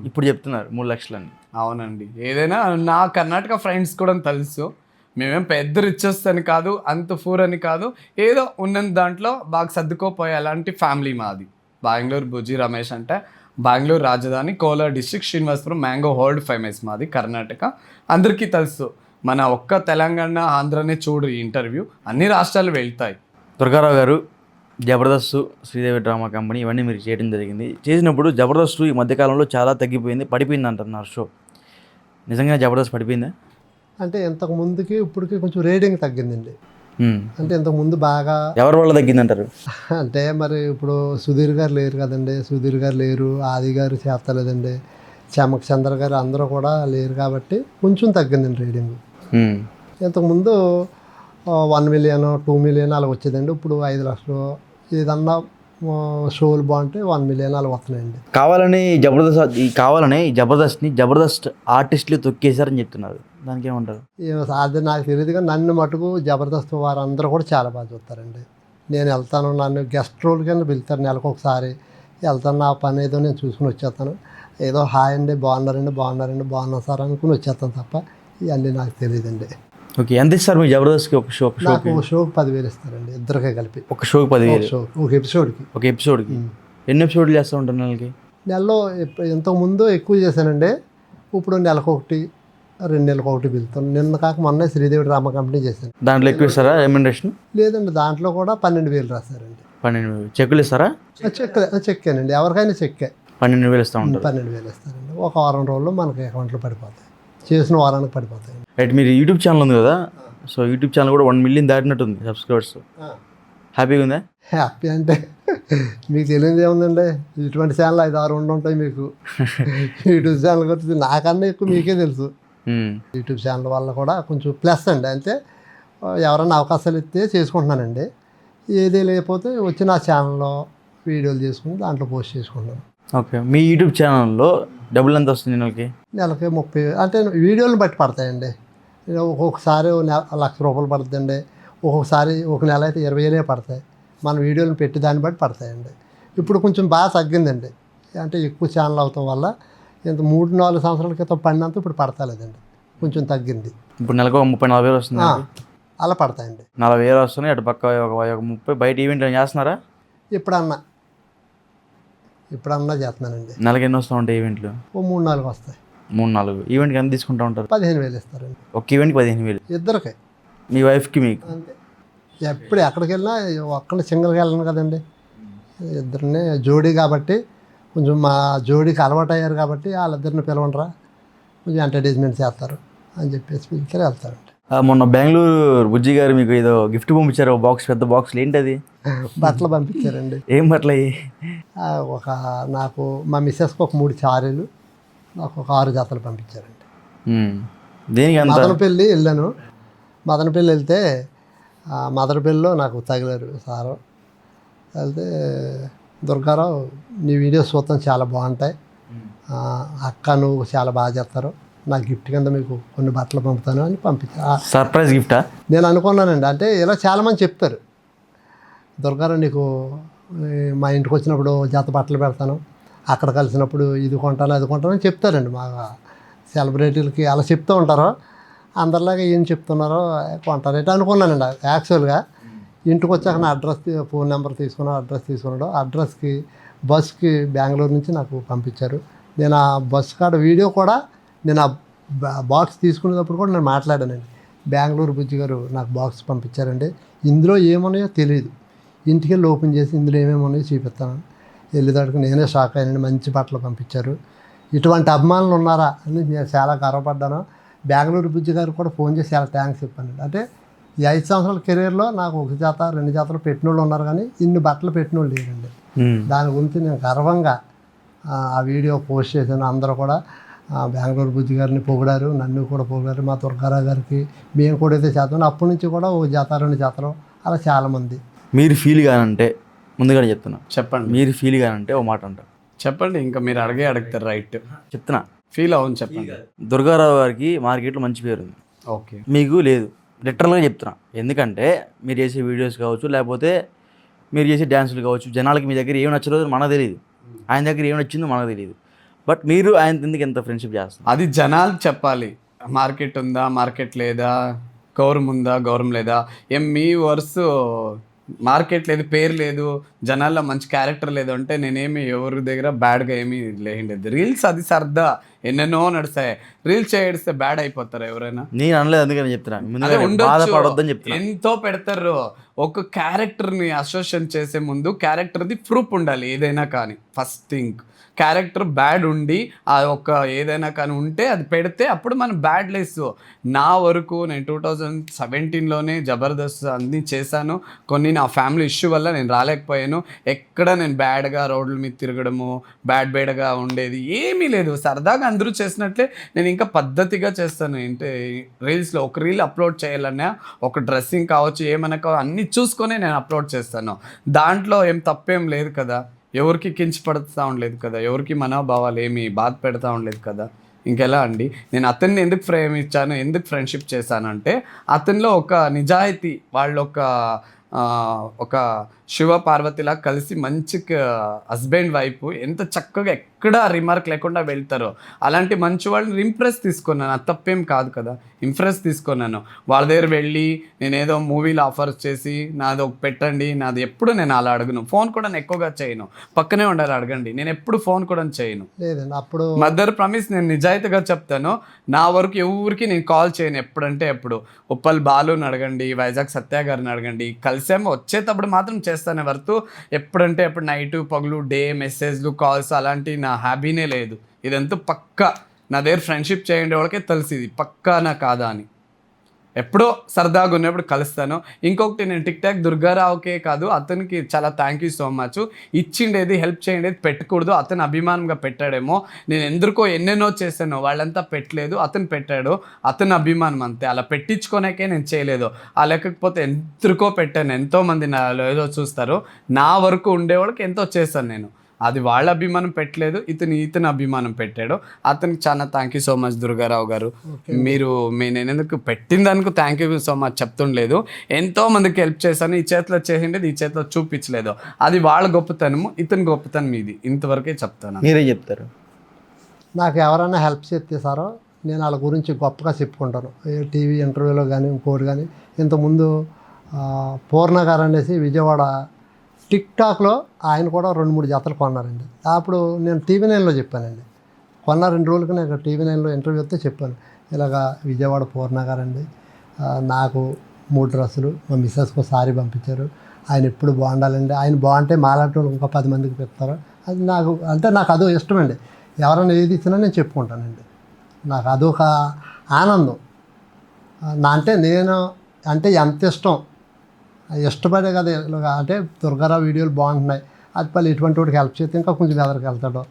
B: ఇప్పుడు చెప్తున్నారు 3 లక్షలని.
A: అవునండి, ఏదైనా నా కర్ణాటక ఫ్రెండ్స్ కూడా తెలుసు. మేమేం పెద్ద రిచెస్ అని కాదు, అంత ఫూర్ అని కాదు, ఏదో ఉన్న దాంట్లో బాగా సర్దుకోపోయే అలాంటి ఫ్యామిలీ మాది. బెంగళూరు బుజ్జి రమేష్ అంటే బెంగళూరు రాజధాని, Kolar district, Srinivasapuram mango hold famous మాది కర్ణాటక. అందరికీ తెలుసు. మన ఒక్క తెలంగాణ ఆంధ్రనే చూడు ఈ ఇంటర్వ్యూ, అన్ని రాష్ట్రాలు వెళ్తాయి.
B: దుర్గారావు గారు, జబర్దస్త్, శ్రీదేవి డ్రామా కంపెనీ ఇవన్నీ మీరు చేయడం జరిగింది. చేసినప్పుడు జబర్దస్త్ ఈ మధ్యకాలంలో చాలా తగ్గిపోయింది, పడిపోయింది అంటున్నారు షో. నిజంగా జబర్దస్త్ పడిపోయిందా?
E: అంటే ఇంతకు ముందుకి ఇప్పటికి కొంచెం రేటింగ్ తగ్గిందండి. అంటే ఇంతకుముందు బాగా
B: ఎవరి వల్ల తగ్గిందంటారు?
E: అంటే మరి ఇప్పుడు సుధీర్ గారు లేరు కదండి, సుధీర్ గారు లేరు, ఆది గారు చేస్తలేదండి, చమక్ చంద్ర గారు అందరూ కూడా లేరు కాబట్టి కొంచెం తగ్గిందండి రేటింగ్. ఇంతకుముందు 1 million 2 million అలా వచ్చేదండి. ఇప్పుడు 5 లక్షలు ఏదన్నా షోలు బాగుంటే 1 million అలా వస్తున్నాయండి.
B: కావాలని జబర్దస్త్ని జబర్దస్త్ ఆర్టిస్టులు తొక్కేశారని చెప్తున్నారు, దానికి ఏమంటారు?
E: అది నాకు తెలియదు, కానీ నన్ను మటుకు జబర్దస్త్ వారందరూ కూడా చాలా బాగా చూస్తారండి. నేను వెళ్తాను, నన్ను గెస్ట్ రోల్ కింద పిలుస్తారు, నెలకు ఒకసారి వెళ్తాను, నా పని ఏదో నేను చూసుకుని వచ్చేస్తాను. ఏదో హాయ్ అండి, బాగున్నాం సార్ అనుకుని వచ్చేస్తాను తప్ప ఇవన్నీ నాకు తెలియదండి.
B: ఓకే, ఎంత ఇస్తారు మీ జబర్దస్త్కి ఒక షో?
E: నాకు షోకి 10,000 ఇస్తారండి, ఇద్దరికే కలిపి.
B: ఒక షోకి 10,000?
E: ఒక ఎపిసోడ్కి.
B: ఒక ఎపిసోడ్కి ఎన్ని ఎపిసోడ్లు చేస్తూ ఉంటారు నెలకి?
E: నెలలో ఇంతకుముందు ఎక్కువ చేశానండి, ఇప్పుడు నెలకు 1 2 నెలలకు 1 పిలుతాను. నిన్న కాక మొన్న శ్రీదేవి డ్రామా కంపెనీ చేశాను.
B: దాంట్లో ఎక్కువ ఇస్తారా రెమ్యునరేషన్?
E: లేదండి, దాంట్లో కూడా 12,000 రాశారండి.
B: 12,000 చెక్కులు ఇస్తారా?
E: చెక్కేనండి, ఎవరికైనా చెక్కే.
B: 12,000 ఇస్తూ ఉంటారు.
E: 12,000 ఇస్తారండి. ఒక వారం రోజుల్లో మనకి అకౌంట్లో పడిపోతాయి, చేసిన వారానికి పడిపోతాయి.
B: రైట్, మీరు యూట్యూబ్ ఛానల్ ఉంది కదా, సో యూట్యూబ్ ఛానల్ కూడా 1 million దాటినట్టుంది సబ్స్క్రైబర్స్. హ్యాపీగా ఉందా?
E: హ్యాపీ అంటే మీకు తెలియదు ఏముందండి, ఇటువంటి ఛానల్ 5-6 ఉంటాయి మీకు. యూట్యూబ్ ఛానల్ గురించి నాకన్నా ఎక్కువ మీకే తెలుసు. యూట్యూబ్ ఛానల్ వల్ల కూడా కొంచెం ప్లస్ అండి. అంటే ఎవరైనా అవకాశాలు ఇస్తే చేసుకుంటున్నానండి, ఏది లేకపోతే వచ్చి నా ఛానల్లో వీడియోలు చేసుకుని దాంట్లో పోస్ట్ చేసుకుంటున్నాను.
B: ఓకే, మీ యూట్యూబ్ ఛానల్లో డబ్బులు ఎంత వస్తుంది నెలకి?
E: నెలకి 30, అంటే వీడియోలను బట్టి పడతాయండి. ఒక్కొక్కసారి 1 లక్ష రూపాయలు పడుతుందండి, ఒక్కొక్కసారి ఒక నెల అయితే 20,000 పడతాయి. మన వీడియోలను పెట్టి దాన్ని బట్టి పడతాయండి. ఇప్పుడు కొంచెం బాగా తగ్గిందండి, అంటే ఎక్కువ ఛానల్ అవటం వల్ల. ఇంత 3-4 సంవత్సరాల క్రితం పడినంత ఇప్పుడు పడతలేదండి, కొంచెం తగ్గింది.
B: ఇప్పుడు నెలకు 30,000-40,000 వస్తుంది.
E: అలా పడతాయండి.
B: 40,000 వస్తున్నాయి, అటు పక్క ఒక 30. బయట ఈవెంట్ చేస్తున్నారా?
E: ఇప్పుడన్నా చేస్తున్నానండి.
B: నెలకి ఎన్ని వస్తూ ఉంటాయి ఈవెంట్లు?
E: 3-4 వస్తాయి.
B: 3-4 ఈవెంట్కి ఎంత తీసుకుంటూ ఉంటారు?
E: 15,000 ఇస్తారండి.
B: ఒక ఈవెంట్కి 15,000
E: ఇద్దరికి,
B: మీ వైఫ్కి మీకు?
E: అంతే. ఎప్పుడు ఎక్కడికి వెళ్ళినా ఒక్కడిని సింగిల్గా వెళ్ళను కదండి, ఇద్దరిని జోడీ కాబట్టి కొంచెం మా జోడీకి అలవాటు అయ్యారు కాబట్టి వాళ్ళిద్దరిని పిలవండిరా, కొంచెం ఎంటర్టైన్మెంట్ చేస్తారు అని చెప్పేసి పిలిచారు, వెళ్తారండి.
B: మొన్న బెంగళూరు బుజ్జి గారు మీకు ఏదో గిఫ్ట్ పంపించారు, ఒక బాక్స్, పెద్ద బాక్స్లు. ఏంటి అది?
E: బట్టలు పంపించారండి.
B: ఏం బట్టలు అయ్యి?
E: నాకు మా మిస్సెస్కి ఒక 3 సారీలు, నాకు ఒక 6 జతలు పంపించారండి.
B: దేనికి?
E: మదనపల్లి వెళ్ళాను. మదనపల్లి వెళ్తే మదనపల్లిలో నాకు తగిలారు సారు. వెళ్తే దుర్గారావు నీ వీడియోస్ చూస్తాం చాలా బాగుంటాయి, అక్క నువ్వు చాలా బాగా చేస్తారు, నా గిఫ్ట్ కింద మీకు కొన్ని బట్టలు పంపుతాను అని పంపించారు.
B: సర్ప్రైజ్ గిఫ్టా?
E: నేను అనుకున్నానండి, అంటే ఇలా చాలామంది చెప్తారు, దుర్గారావు నీకు మా ఇంటికి వచ్చినప్పుడు జత బట్టలు పెడతాను, అక్కడ కలిసినప్పుడు ఇది కొంటాను అది కొంటాను అని చెప్తారండి. మా సెలబ్రిటీలకి అలా చెప్తూ ఉంటారు, అందరిలాగా ఏం చెప్తున్నారో కొంటారు ఎట్లా అనుకున్నానండి యాక్చువల్గా. ఇంటికి వచ్చాక నా అడ్రస్ ఫోన్ నెంబర్ తీసుకున్నాడు. అడ్రస్కి బస్కి బెంగళూరు నుంచి నాకు పంపించారు. నేను ఆ బస్ కాడ వీడియో కూడా నేను ఆ బాక్స్ తీసుకునేటప్పుడు కూడా నేను మాట్లాడానండి. బెంగళూరు బుజ్జి గారు నాకు బాక్స్ పంపించారండి, ఇందులో ఏమున్నాయో తెలియదు, ఇంటికి వెళ్ళి ఓపెన్ చేసి ఇందులో ఏమేమి ఉన్నాయో చూపిస్తాను. వెళ్ళేదానికి నేనే షాక్ అయ్యానండి. మంచి బట్టలు పంపించారు. ఇటువంటి అభిమానులు ఉన్నారా అని నేను చాలా గర్వపడ్డాను. బెంగళూరు బుజ్జి గారు కూడా ఫోన్ చేసి చాలా థ్యాంక్స్ చెప్పానండి. అంటే ఈ 5 సంవత్సరాల కెరీర్లో నాకు 1 జత 2 జతలు పెట్టిన వాళ్ళు ఉన్నారు, కానీ ఇన్ని బట్టలు పెట్టిన వాళ్ళు లేరండి. దాని గురించి నేను గర్వంగా ఆ వీడియో పోస్ట్ చేశాను. అందరూ కూడా బెంగళూరు బుజ్జి గారిని పొగిడారు, నన్ను కూడా పొగిడారు. మా దుర్గారావు గారికి మేము కూడా అయితే చేస్తాను. అప్పటి నుంచి కూడా 1 జత 2 జతలు అలా చాలామంది.
B: మీరు ఫీల్ కానంటే ముందుగానే చెప్తున్నా,
A: చెప్పండి.
B: మీరు ఫీల్ కానంటే ఓ మాట అంటారు.
A: చెప్పండి, ఇంకా మీరు అడుగుతారు, రైట్.
B: చెప్తున్నా,
A: ఫీల్ అవును, చెప్పండి.
B: దుర్గారావు గారికి మార్కెట్లో మంచి పేరు ఉంది,
A: ఓకే.
B: మీకు లేదు. లిటరల్గా చెప్తున్నా. ఎందుకంటే మీరు చేసే వీడియోస్ కావచ్చు, లేకపోతే మీరు చేసే డ్యాన్సులు కావచ్చు, జనాలకి మీ దగ్గర ఏమి నచ్చలేదు మనకు తెలియదు, ఆయన దగ్గర ఏమి నచ్చిందో మనకు తెలియదు. బట్ మీరు ఆయన ఎందుకు ఎంత ఫ్రెండ్షిప్ చేస్తారు?
A: అది జనాలు చెప్పాలి. మార్కెట్ ఉందా, మార్కెట్ లేదా, గౌరవం ఉందా, గౌరవం లేదా. మీ వర్స్ మార్కెట్ లేదు, పేరు లేదు, జనాల్లో మంచి క్యారెక్టర్ లేదు అంటే నేనేమి ఎవరి దగ్గర బ్యాడ్గా ఏమీ లేండేది. రీల్స్ అది సరదా, ఎన్నెన్నో నడుస్తాయి. రీల్స్ చేస్తే బ్యాడ్ అయిపోతారు ఎవరైనా.
B: నేను అనలేదు, అందుకని చెప్తున్నాను, బాధపడొద్దని చెప్తున్నా.
A: ఎంతో పెడతారు. ఒక క్యారెక్టర్ని అసోసియేషన్ చేసే ముందు క్యారెక్టర్ది ప్రూఫ్ ఉండాలి. ఏదైనా కానీ ఫస్ట్ థింగ్ క్యారెక్టర్ బ్యాడ్ ఉండి ఆ ఒక ఏదైనా కానీ ఉంటే అది పెడితే అప్పుడు మనం బ్యాడ్ లెస్. నా వరకు నేను 2017లోనే జబర్దస్త్ అన్నీ చేశాను. కొన్ని నా ఫ్యామిలీ ఇష్యూ వల్ల నేను రాలేకపోయాను. ఎక్కడ నేను బ్యాడ్గా రోడ్ల మీద తిరగడము, బ్యాడ్గా ఉండేది ఏమీ లేదు. సరదాగా అందరూ చేసినట్లే నేను ఇంకా పద్ధతిగా చేస్తాను. ఏంటి రీల్స్లో ఒక రీల్ అప్లోడ్ చేయాలన్నా ఒక డ్రెస్సింగ్ కావచ్చు, ఏమన్నా కావచ్చు, అన్నీ చూసుకొని నేను అప్లోడ్ చేస్తాను. దాంట్లో ఏం తప్పేం లేదు కదా, ఎవరికి కించపడుతూ ఉండలేదు కదా, ఎవరికి మనోభావాలు ఏమి బాధ పెడతా ఉండలేదు కదా. ఇంకెలా అండి, నేను అతన్ని ఎందుకు ప్రేమించాను, ఎందుకు ఫ్రెండ్షిప్ చేశాను అంటే అతనిలో ఒక నిజాయితీ, వాళ్ళు ఒక శివ పార్వతిలా కలిసి మంచి హస్బెండ్ వైఫ్ ఎంత చక్కగా ఎక్కడ రిమార్క్ లేకుండా వెళ్తారో అలాంటి మంచి వాళ్ళని ఇంప్రెస్ తీసుకున్నాను. అది తప్పేం కాదు కదా, ఇంప్రెస్ తీసుకున్నాను. వాళ్ళ దగ్గర వెళ్ళి నేనేదో మూవీలో ఆఫర్స్ చేసి నాది ఒక పెట్టండి, నాది ఎప్పుడు నేను అలా అడగను. ఫోన్ కూడా నేను ఎక్కువగా చేయను, పక్కనే ఉండాలి అడగండి. నేను ఎప్పుడు ఫోన్ కూడా చేయను.
E: లేదండి, అప్పుడు
A: మదర్ ప్రామిస్, నేను నిజాయితీగా చెప్తాను. నా వరకు ఎవరికి నేను కాల్ చేయను. ఎప్పుడంటే ఎప్పుడు ఉప్పల్ బాలుని అడగండి, వైజాగ్ సత్య గారిని అడగండి, కలిసేమో వచ్చేటప్పుడు మాత్రం చేస్తాను. వరకు ఎప్పుడంటే ఎప్పుడు నైట్ పగులు డే మెసేజ్లు కాల్స్ అలాంటి నా హ్యాబీనే లేదు. ఇదంతా పక్కా నా దగ్గర ఫ్రెండ్షిప్ చేయండి వాళ్ళకే తెలిసింది పక్కానా కాదా అని. ఎప్పుడో సరదాగా ఉన్నప్పుడు కలుస్తాను. ఇంకొకటి, నేను టిక్ టాక్ దుర్గారావుకే కాదు, అతనికి చాలా థ్యాంక్ యూ సో మచ్. ఇచ్చిండేది హెల్ప్ చేయండేది పెట్టకూడదు, అతను అభిమానంగా పెట్టాడేమో. నేను ఎందుకో ఎన్నెన్నో చేశాను, వాళ్ళంతా పెట్టలేదు, అతను పెట్టాడు, అతను అభిమానం అంతే. అలా పెట్టించుకోనాకే నేను చేయలేదు. లేకపోతే ఎంతకో పెట్టాను. ఎంతోమంది నా ఏదో చూస్తారు, నా వరకు ఉండేవాళ్ళకి ఎంతో చేశాను నేను. అది వాళ్ళ అభిమానం పెట్టలేదు, ఇతని అభిమానం పెట్టాడు. అతనికి చాలా thank you so much Durgarao గారు. మీరు నేను ఎందుకు పెట్టిన దానికి థ్యాంక్ యూ సో మచ్ చెప్తుండలేదు. ఎంతో మందికి హెల్ప్ చేశాను. ఈ చేతిలో చేసిండేది ఈ చేతిలో చూపించలేదు. అది వాళ్ళ గొప్పతనము, ఇతని గొప్పతనం ఇది. ఇంతవరకే చెప్తాను.
B: మీరే చెప్తారు.
E: నాకు ఎవరైనా హెల్ప్ చేస్తారో నేను వాళ్ళ గురించి గొప్పగా చెప్పుకుంటాను. టీవీ ఇంటర్వ్యూలో కానీ ఇంకోటి కానీ. ఇంతకుముందు పూర్ణ గారు అనేసి విజయవాడ టిక్ టాక్లో ఆయన కూడా 2-3 జతలు కొన్నారండి. అప్పుడు నేను TV9లో చెప్పానండి. కొన్న 2 రోజులకి నాకు TV9లో ఇంటర్వ్యూ వస్తే చెప్పాను, ఇలాగా విజయవాడ పూర్ణ గారండి నాకు 3 డ్రెస్సులు, మా మిస్సెస్కి సారీ పంపించారు, ఆయన ఎప్పుడు బాగుండాలండి, ఆయన బాగుంటే మాలాంటి వాళ్ళు ఇంకా 10 మందికి పెడతారు. అది నాకు అదో ఇష్టమండి. ఎవరైనా ఏది ఇచ్చినా నేను చెప్పుకుంటానండి. నాకు అదొక ఆనందం. నేను ఎంత ఇష్టపడే కదా. అంటే దుర్గారావు వీడియోలు బాగుంటున్నాయి, అది పళ్ళు ఇటువంటి వాడికి హెల్ప్ చేస్తే ఇంకా కొంచెం ఎదరికి వెళ్తాడు,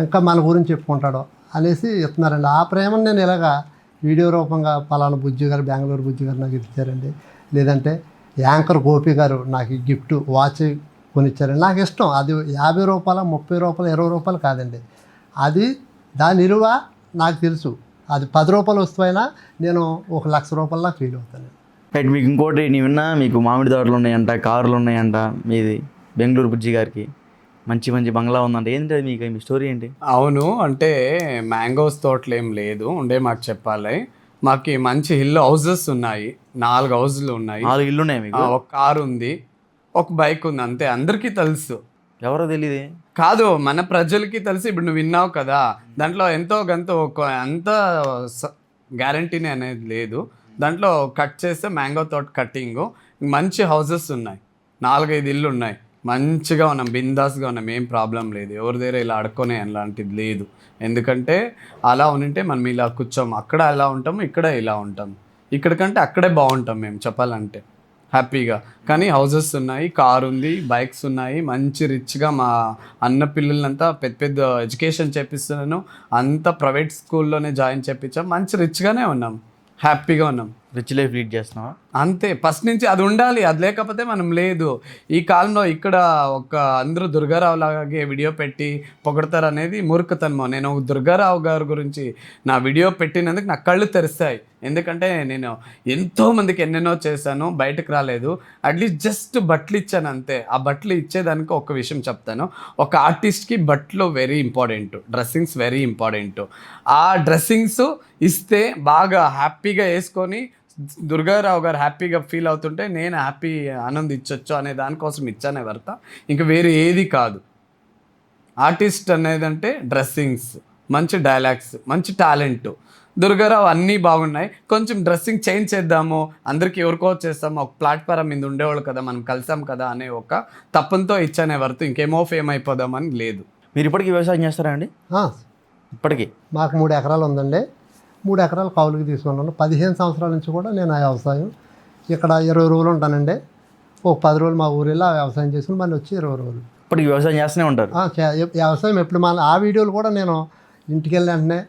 E: ఇంకా మన గురించి చెప్పుకుంటాడు అనేసి ఇస్తున్నారండి. ఆ ప్రేమను నేను ఇలాగా వీడియో రూపంగా పలానా బుజ్జి గారు, బెంగళూరు బుజ్జి గారు నాకు ఇచ్చారండి. లేదంటే యాంకర్ గోపి గారు నాకు గిఫ్ట్ వాచ్ కొనిచ్చారండి. నాకు ఇష్టం. అది 50 రూపాయలు, 30 రూపాయలు, 20 రూపాయలు కాదండి. అది దాని విలువ నాకు తెలుసు. అది 10 రూపాయలు వస్తువైనా నేను 1,00,000 రూపాయల ఫీల్ అవుతాను.
B: రైట్. మీకు ఇంకోటి నేను విన్నా, మీకు మామిడి తోటలు ఉన్నాయంట, కార్లు ఉన్నాయంట, మీది బెంగళూరు బుజ్జి గారికి మంచి బంగ్లా ఉందంట. ఏంటి మీకు మీ స్టోరీ ఏంటి?
A: అవును, అంటే మ్యాంగోస్ తోటలు ఏం లేదు ఉండే, మాకు చెప్పాలి. మాకు మంచి హిల్ హౌసెస్ ఉన్నాయి, 4 హౌజులు ఉన్నాయి,
B: 4 ఇల్లు ఉన్నాయి మీకు?
A: ఒక కారు ఉంది, ఒక బైక్ ఉంది, అంతే. అందరికీ తెలుసు.
B: ఎవరో తెలియదు
A: కాదు, మన ప్రజలకి తెలిసి. ఇప్పుడు నువ్వు విన్నావు కదా, దాంట్లో ఎంతో గంత అంత గ్యారంటీని అనేది లేదు. దాంట్లో కట్ చేస్తే మ్యాంగో తోట కట్టింగ్, మంచి హౌసెస్ ఉన్నాయి, 4-5 ఇల్లు ఉన్నాయి, మంచిగా ఉన్నాం, బిందాస్గా ఉన్నాం, ఏం ప్రాబ్లం లేదు. ఎవరి దగ్గర ఇలా అడుక్కునే అలాంటిది లేదు. ఎందుకంటే అలా ఉంటే మనం ఇలా కూర్చోము, అక్కడ అలా ఉంటాము, ఇక్కడ ఇలా ఉంటాము. ఇక్కడికంటే అక్కడే బాగుంటాం మేము చెప్పాలంటే, హ్యాపీగా. కానీ హౌసెస్ ఉన్నాయి, కారు ఉంది, బైక్స్ ఉన్నాయి, మంచి రిచ్గా. మా అన్న పిల్లలంతా పెద్ద పెద్ద ఎడ్యుకేషన్ చేపిస్తున్నాను, అంతా ప్రైవేట్ స్కూల్లోనే జాయిన్ చేయించాం, మంచి రిచ్గానే ఉన్నాం, హ్యాపీగా ఉన్నాం.
B: రిచ్ లైఫ్ లీడ్ చేస్తున్నావా?
A: అంతే, ఫస్ట్ నుంచి అది ఉండాలి, అది లేకపోతే మనం లేదు. ఈ కాలంలో ఇక్కడ అందరూ దుర్గారావు లాగే వీడియో పెట్టి పొగడతారు అనేది మూర్ఖతనమో. నేను దుర్గారావు గారి గురించి నా వీడియో పెట్టినందుకు నా కళ్ళు తెరుస్తాయి. ఎందుకంటే నేను ఎంతో మందికి ఎన్నెన్నో చేశాను, బయటకు రాలేదు. అట్లీస్ట్ జస్ట్ బట్టలు ఇచ్చాను అంతే. ఆ బట్టలు ఇచ్చేదానికి ఒక విషయం చెప్తాను. ఒక ఆర్టిస్ట్కి బట్టలు very important, dressings very important. ఆ డ్రెస్సింగ్స్ ఇస్తే బాగా హ్యాపీగా వేసుకొని దుర్గారావు గారు హ్యాపీగా ఫీల్ అవుతుంటే నేను హ్యాపీ ఆనందించవచ్చు అనే దానికోసం ఇచ్చానే వర్త, ఇంకా వేరే ఏది కాదు. ఆర్టిస్ట్ అనేదంటే డ్రెస్సింగ్స్, మంచి డైలాగ్స్, మంచి టాలెంట్. దుర్గారావు అన్నీ బాగున్నాయి, కొంచెం డ్రెస్సింగ్ చేంజ్ చేద్దాము, అందరికీ ఎవరికో చేస్తాము, ఒక ప్లాట్ఫారం మీద ఉండేవాళ్ళు కదా, మనం కలిసాం కదా అనే ఒక తప్పంతో ఇచ్చానే వర్త, ఇంకేమో ఫేమ్ అయిపోదామని లేదు.
B: మీరు ఇప్పటికీ వ్యవసాయం చేస్తారా అండి? ఇప్పటికీ
E: మాకు 3 ఎకరాలు ఉందండి. 3 ఎకరాలు కౌలుకి తీసుకున్నాను. 15 సంవత్సరాల నుంచి కూడా నేను ఆ వ్యవసాయం ఇక్కడ 20 రోజులు ఉంటానండి. ఒక 10 రోజులు మా ఊరిలో వ్యవసాయం చేసుకుని మళ్ళీ వచ్చి 20 రోజులు.
B: ఇప్పటికి వ్యవసాయం చేస్తూనే ఉంటారు?
E: వ్యవసాయం ఎప్పుడు ఆ వీడియోలు కూడా నేను ఇంటికి వెళ్ళిన వెంటనే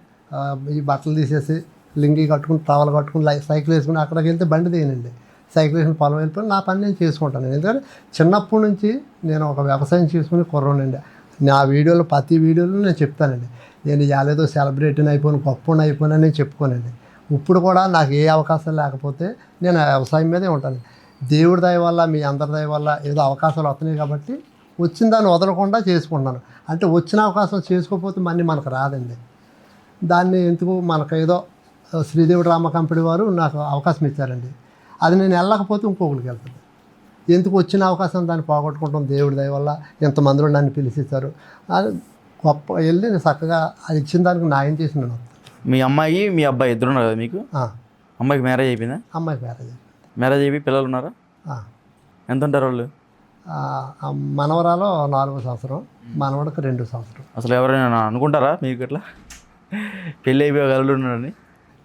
E: ఈ బట్టలు తీసేసి లింగి కట్టుకుని టవల్ కట్టుకుని సైకిల్ వేసుకుని అక్కడికి వెళ్తే బండి తీయనండి, సైకిల్ వేసుకుని పొలం వెళ్ళిపోయి నా పని నేను చేసుకుంటాను. ఎందుకంటే చిన్నప్పటి నుంచి నేను ఒక వ్యవసాయం చేసుకుని కుర్రోనండి. నా వీడియోలో ప్రతి వీడియోలో నేను చెప్తానండి, నేను ఏదో సెలబ్రిటీని అయిపోయిన గొప్పని అయిపోయినా నేను చెప్పుకోనండి. ఇప్పుడు కూడా నాకు ఏ అవకాశం లేకపోతే నేను వ్యవసాయం మీదే ఉంటాను. దేవుడి దయ వల్ల, మీ అందరి దయ వల్ల ఏదో అవకాశాలు వస్తున్నాయి కాబట్టి వచ్చిన దాన్ని వదలకుండా చేసుకుంటున్నాను. అంటే వచ్చిన అవకాశం చేసుకోకపోతే మళ్ళీ మనకు రాదండి. దాన్ని ఎందుకు మనకు ఏదో శ్రీదేవి డ్రామా కంపెనీ వారు నాకు అవకాశం ఇచ్చారండి, అది నేను వెళ్ళకపోతే ఇంకొకరికి వెళ్తుంది. ఎందుకు వచ్చిన అవకాశం దాన్ని పోగొట్టుకుంటాం. దేవుడి దయ వల్ల ఎంతమందిలో నన్ను పిలిచిస్తారు, అది గొప్ప వెళ్ళి నేను చక్కగా అది ఇచ్చిన దానికి న్యాయం చేసి నేను.
B: మీ అమ్మాయి మీ అబ్బాయి ఇద్దరు ఉన్నారు కదా మీకు? అమ్మాయికి మ్యారేజ్ అయిపోయిందా?
E: అమ్మాయికి మ్యారేజ్ అయిపోయింది.
B: మ్యారేజ్ అయిపోయి పిల్లలు ఉన్నారా? ఎంత ఉంటారు వాళ్ళు?
E: మనవరాలో 4వ సంవత్సరం, మనవడికి 2వ సంవత్సరం.
B: అసలు ఎవరైనా అనుకుంటారా మీకు ఇట్లా పెళ్ళి అయిపోయి కలలు ఉన్నారని?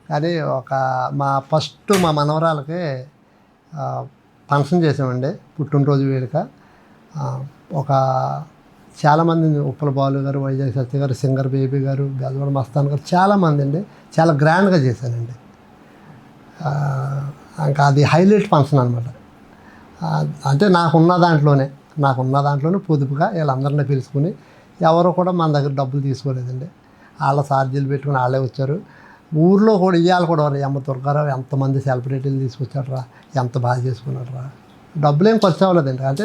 E: కానీ ఫస్ట్ మా మనవరాలకి ఫంక్షన్ చేసామండి, పుట్టినరోజు వేడుక. చాలామంది ఉప్పల బాలు గారు, వైజాగ్ సత్య గారు, సింగర్ బేబీ గారు, బెజవాడ మస్తాన్ గారు, చాలామంది అండి. చాలా గ్రాండ్గా చేశానండి. ఇంకా అది హైలైట్ ఫంక్షన్ అనమాట. అంటే నాకున్న దాంట్లోనే పొదుపుగా వీళ్ళందరినీ పిలుచుకుని, ఎవరు కూడా మన దగ్గర డబ్బులు తీసుకోలేదండి. వాళ్ళ ఛార్జీలు పెట్టుకుని వాళ్ళే వచ్చారు. ఊర్లో కూడా ఇవాళ కూడా అమ్మ దుర్గారావు ఎంతమంది సెలబ్రిటీలు తీసుకొచ్చాడరా, ఎంత బాగా చేసుకున్నాడరా, డబ్బులేం ఖర్చు అవ్వలేదండి. అంటే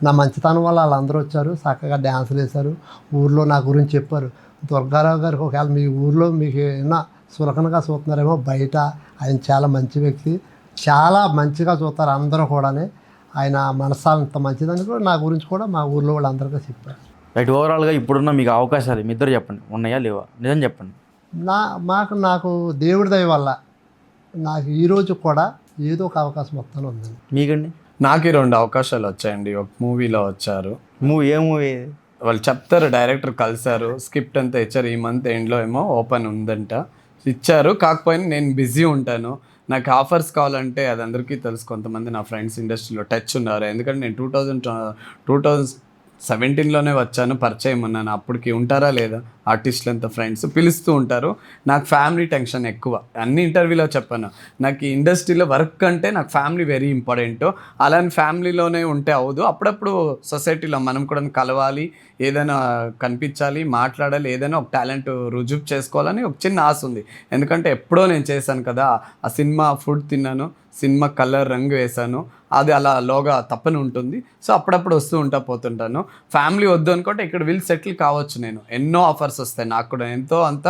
E: నా మంచితనం వల్ల వాళ్ళందరూ వచ్చారు, చక్కగా డ్యాన్సులు వేశారు, ఊర్లో నా గురించి చెప్పారు. దుర్గారావు గారికి ఒకవేళ మీ ఊర్లో మీకు ఏమన్నా సులకనగా చూస్తున్నారేమో, బయట ఆయన చాలా మంచి వ్యక్తి, చాలా మంచిగా చూస్తారు అందరూ కూడానే. ఆయన మనసాలు అంత మంచిదని కూడా నా గురించి కూడా మా ఊర్లో వాళ్ళందరికీ చెప్పారు.
B: రైట్, ఓవరాల్గా ఇప్పుడున్న మీకు అవకాశాలు మీ ఇద్దరు చెప్పండి, ఉన్నాయా లేవా? నిజం చెప్పండి.
E: నాకు దేవుడి దయ వల్ల నాకు ఈరోజు కూడా ఏదో ఒక అవకాశం వస్తాను ఉందండి.
B: మీకండి?
A: నాకు 2 అవకాశాలు వచ్చాయండి. ఒక మూవీలో వచ్చారు.
B: ఏ మూవీ?
A: వాళ్ళు చెప్తారు, డైరెక్టర్ కలిసారు, స్క్రిప్ట్ అంతా ఇచ్చారు. ఈ మంత్ ఎండ్లో ఏమో ఓపెన్ ఉందంట, ఇచ్చారు. కాకపోయినా నేను బిజీ ఉంటాను. నాకు ఆఫర్స్ కావాలంటే అది అందరికీ తెలుసు, కొంతమంది నా ఫ్రెండ్స్ ఇండస్ట్రీలో టచ్ ఉన్నారు. ఎందుకంటే నేను 2017లోనే వచ్చాను, పరిచయం ఉన్నాను. అప్పటికి ఉంటారా లేదా ఆర్టిస్టులు అంతా ఫ్రెండ్స్ పిలుస్తూ ఉంటారు. నాకు ఫ్యామిలీ టెన్షన్ ఎక్కువ. అన్ని ఇంటర్వ్యూలో చెప్పాను, నాకు ఈ ఇండస్ట్రీలో వర్క్ అంటే నాకు ఫ్యామిలీ వెరీ ఇంపార్టెంట్. అలానే ఫ్యామిలీలోనే ఉంటే అవ్వదు. అప్పుడప్పుడు సొసైటీలో మనం కూడా కలవాలి, ఏదైనా కనిపించాలి, మాట్లాడాలి, ఏదైనా ఒక టాలెంట్ రుజువు చేసుకోవాలని ఒక చిన్న ఆశ ఉంది. ఎందుకంటే ఎప్పుడో నేను చేశాను కదా, ఆ సినిమా ఫుడ్ తిన్నాను, సినిమా కలర్ రంగు వేశాను, అది అలా లోగా తప్పని ఉంటుంది. సో అప్పుడప్పుడు వస్తూ పోతుంటాను. ఫ్యామిలీ వద్దు అనుకుంటే ఇక్కడ సెటిల్ కావచ్చు. నేను ఎన్నో ఆఫర్స్ డాలర్స్ వస్తాయి. నాకు కూడా ఎంతో అంత